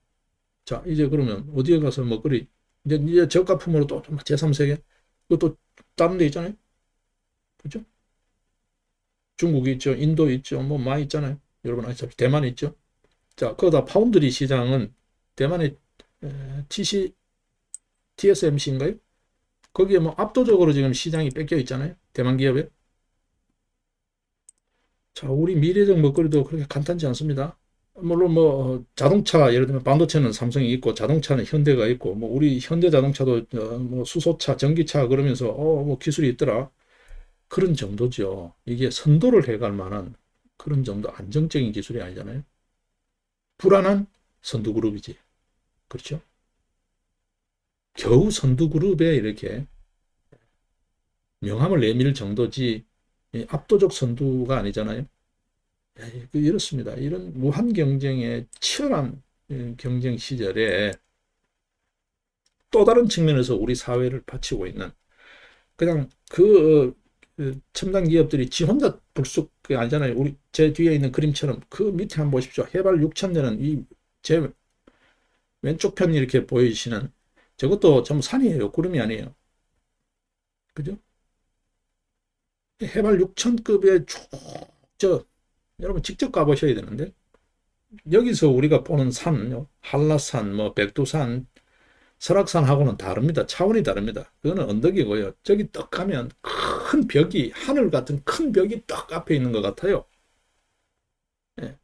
자, 이제 그러면 어디에 가서 먹거리 이제 저가품으로 또 제3세계 그것도 다른 데 있잖아요. 그죠? 중국이 있죠. 인도 있죠. 뭐 많이 있잖아요. 여러분 아시죠? 대만 있죠. 자, 거기다 파운드리 시장은 대만의 TSMC인가요? 거기에 뭐 압도적으로 지금 시장이 뺏겨 있잖아요. 대만 기업에. 자, 우리 미래적 먹거리도 그렇게 간단치 않습니다. 물론 뭐 자동차 예를 들면 반도체는 삼성이 있고 자동차는 현대가 있고 뭐 우리 현대 자동차도 뭐 수소차, 전기차 그러면서 뭐 기술이 있더라. 그런 정도죠. 이게 선도를 해갈 만한 그런 정도 안정적인 기술이 아니잖아요. 불안한 선두그룹이지. 그렇죠? 겨우 선두그룹에 이렇게 명함을 내밀 정도지 압도적 선두가 아니잖아요. 이렇습니다. 이런 무한 경쟁의 치열한 경쟁 시절에 또 다른 측면에서 우리 사회를 바치고 있는 그냥 그 첨단 기업들이 지 혼자 불쑥 아니잖아요. 우리 제 뒤에 있는 그림처럼 그 밑에 한번 보십시오. 해발 6,000대는 이 제 왼쪽 편 이렇게 보이시는 저것도 전부 산이에요. 구름이 아니에요. 그죠? 해발 6,000급의 저 여러분 직접 가보셔야 되는데 여기서 우리가 보는 산, 한라산, 뭐 백두산, 설악산하고는 다릅니다. 차원이 다릅니다. 그거는 언덕이고요. 저기 딱 가면 큰 벽이 하늘 같은 큰 벽이 딱 앞에 있는 것 같아요. 예.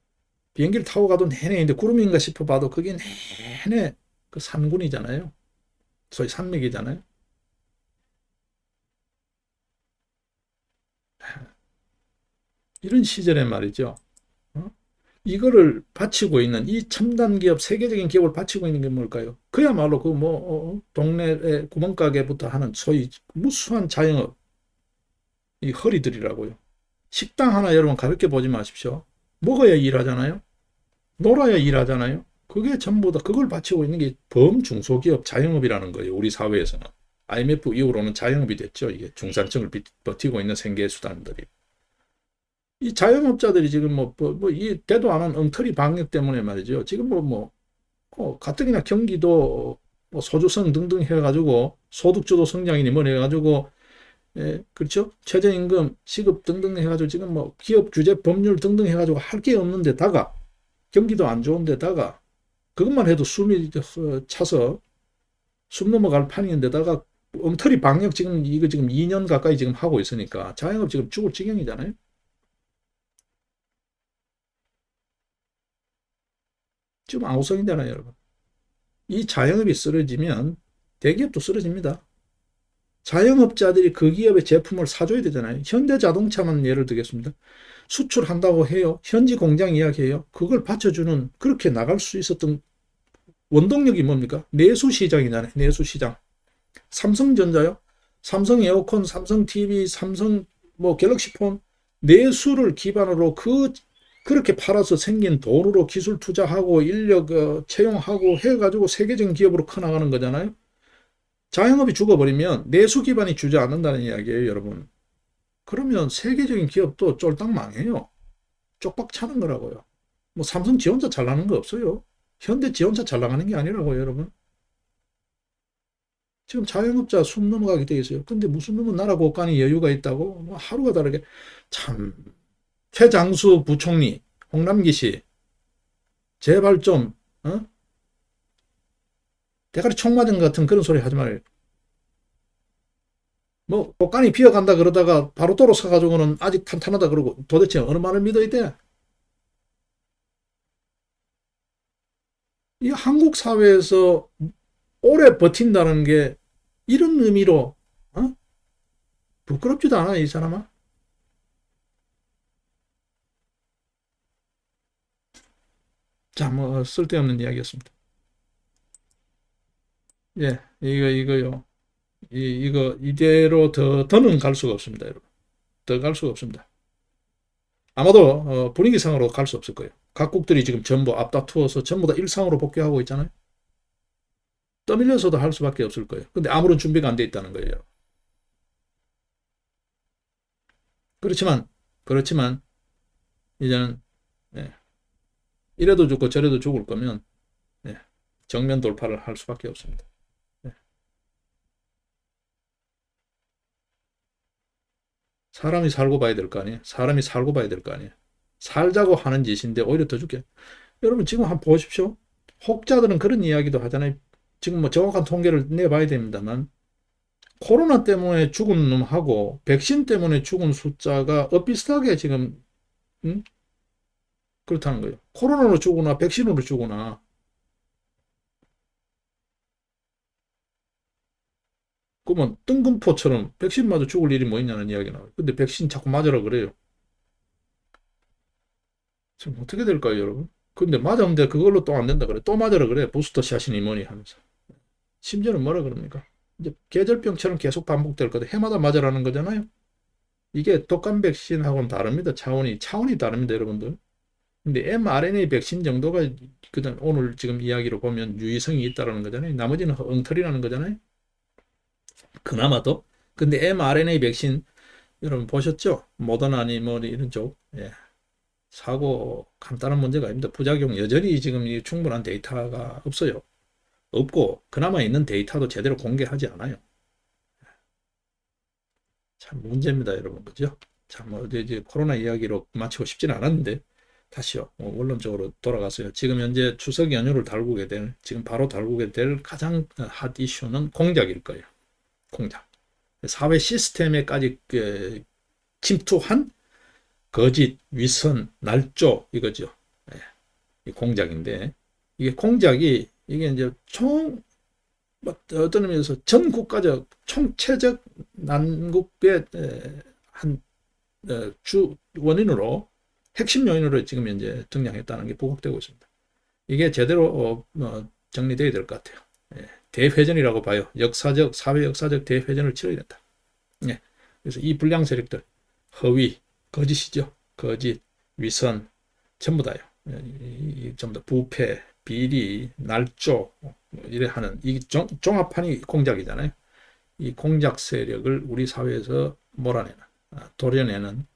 비행기를 타고 가도 내내 있는데 구름인가 싶어 봐도 그게 내내 그 산군이잖아요. 소위 산맥이잖아요. 이런 시절에 말이죠. 어? 이거를 바치고 있는 이 첨단 기업, 세계적인 기업을 바치고 있는 게 뭘까요? 그야말로 그 뭐 동네의 구멍가게부터 하는 소위 무수한 자영업 이 허리들이라고요. 식당 하나 여러분 가볍게 보지 마십시오. 먹어야 일하잖아요. 놀아야 일하잖아요. 그게 전부 다 그걸 바치고 있는 게 범중소기업 자영업이라는 거예요. 우리 사회에서는. IMF 이후로는 자영업이 됐죠. 이게 중산층을 버티고 있는 생계 수단들이. 이 자영업자들이 지금 이 대도 안 한 엉터리 방역 때문에 말이죠. 지금 가뜩이나 경기도 소주성 등등 해가지고 소득주도 성장이니 뭐 해가지고 그렇죠? 최저임금 시급 등등 해가지고 지금 뭐 기업 규제 법률 등등 해가지고 할 게 없는데다가 경기도 안 좋은데다가 그것만 해도 숨이 차서 숨 넘어갈 판인데다가 엉터리 방역 지금 이거 지금 2년 가까이 지금 하고 있으니까 자영업 지금 죽을 지경이잖아요. 지금 아우성이잖아요, 여러분. 이 자영업이 쓰러지면 대기업도 쓰러집니다. 자영업자들이 그 기업의 제품을 사줘야 되잖아요. 현대자동차만 예를 들겠습니다. 수출한다고 해요. 현지 공장 이야기해요. 그걸 받쳐주는 그렇게 나갈 수 있었던 원동력이 뭡니까? 내수시장이잖아요. 내수시장. 삼성전자요. 삼성 에어컨, 삼성 TV, 삼성 갤럭시폰 내수를 기반으로 그렇게 팔아서 생긴 돈으로 기술 투자하고 인력 채용하고 해가지고 세계적인 기업으로 커나가는 거잖아요. 자영업이 죽어버리면 내수 기반이 주지 않는다는 이야기예요, 여러분. 그러면 세계적인 기업도 쫄딱 망해요. 쪽박 차는 거라고요. 뭐 삼성 지 혼자 잘 나가는 거 없어요. 현대 지 혼자 잘 나가는 게 아니라고요, 여러분. 지금 자영업자 숨 넘어가게 돼 있어요. 근데 무슨 놈은 나라 곳간이 여유가 있다고 뭐 하루가 다르게 참 최장수 부총리 홍남기 씨 제발 좀 대가리 총 맞은 것 같은 그런 소리 하지 말아요. 뭐 곳간이 비어간다 그러다가 바로 도로 서가지고는 아직 탄탄하다 그러고 도대체 어느 말을 믿어야 돼? 이 한국 사회에서 오래 버틴다는 게 이런 의미로 어? 부끄럽지도 않아 이 사람아. 자, 뭐 쓸데없는 이야기였습니다. 예, 이거요. 이거 이대로 더는 갈 수가 없습니다, 여러분. 더 갈 수가 없습니다. 아마도 분위기상으로 갈 수 없을 거예요. 각국들이 지금 전부 앞다투어서 전부 다 일상으로 복귀하고 있잖아요. 떠밀려서도 할 수밖에 없을 거예요. 근데 아무런 준비가 안 돼 있다는 거예요. 그렇지만 이제는 예, 이래도 죽고 저래도 죽을 거면 예, 정면 돌파를 할 수밖에 없습니다. 예. 사람이 살고 봐야 될 거 아니에요. 사람이 살고 봐야 될 거 아니에요. 살자고 하는 짓인데 오히려 더 죽게. 여러분 지금 한번 보십시오. 혹자들은 그런 이야기도 하잖아요. 지금 뭐 정확한 통계를 내봐야 됩니다만 코로나 때문에 죽은 놈하고 백신 때문에 죽은 숫자가 엇비슷하게 지금 음? 그렇다는 거예요. 코로나로 죽거나 백신으로 죽거나 그러면 뜬금포처럼 백신 맞아 죽을 일이 뭐 있냐는 이야기 나와요. 근데 백신 자꾸 맞으라 그래요. 지금 어떻게 될까요, 여러분? 근데 맞았는데 그걸로 또 안 된다 그래. 또 맞으라 그래. 부스터 샷이니 뭐니 하면서. 심지어는 뭐라 그럽니까? 이제 계절병처럼 계속 반복될 거다. 해마다 맞으라는 거잖아요. 이게 독감 백신하고는 다릅니다. 차원이 다릅니다, 여러분들. 근데 mRNA 백신 정도가 그다음 오늘 지금 이야기로 보면 유의성이 있다라는 거잖아요. 나머지는 엉터리라는 거잖아요. 그나마도. 근데 mRNA 백신 여러분 보셨죠? 모더나니 뭐 이런 쪽. 예. 사고 간단한 문제가 아닙니다. 부작용 여전히 지금 충분한 데이터가 없어요. 없고 그나마 있는 데이터도 제대로 공개하지 않아요. 참 문제입니다, 여러분. 그죠? 참, 뭐, 이제 코로나 이야기로 마치고 싶지는 않았는데, 다시요. 원론적으로 돌아가서요. 지금 현재 추석 연휴를 지금 바로 달구게 될 가장 핫 이슈는 공작일 거예요. 공작. 사회 시스템에까지 침투한 거짓, 위선, 날조, 이거죠. 예, 이 공작인데, 이게 이제 어떤 의미에서 전 국가적 총체적 난국의 한 주 원인으로 핵심 요인으로 지금 현재 등장했다는 게 부각되고 있습니다. 이게 제대로 정리되어야 될 것 같아요. 예, 대회전이라고 봐요. 사회 역사적 대회전을 치러야 된다. 예, 그래서 이 불량 세력들, 허위, 거짓이죠. 거짓, 위선, 전부 다요. 전부 다 부패, 비리, 날조, 이래 하는 이 종합판이 공작이잖아요. 이 공작 세력을 우리 사회에서 몰아내는, 도려내는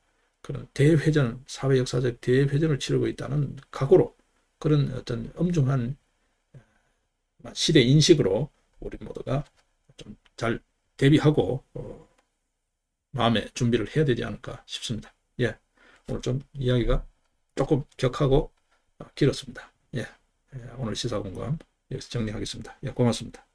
그런 대회전, 사회 역사적 대회전을 치르고 있다는 각오로 그런 어떤 엄중한 시대 인식으로 우리 모두가 좀 잘 대비하고 마음의 준비를 해야 되지 않을까 싶습니다. 예, 오늘 좀 이야기가 조금 격하고 길었습니다. 예, 오늘 시사공감 여기서 정리하겠습니다. 예, 고맙습니다.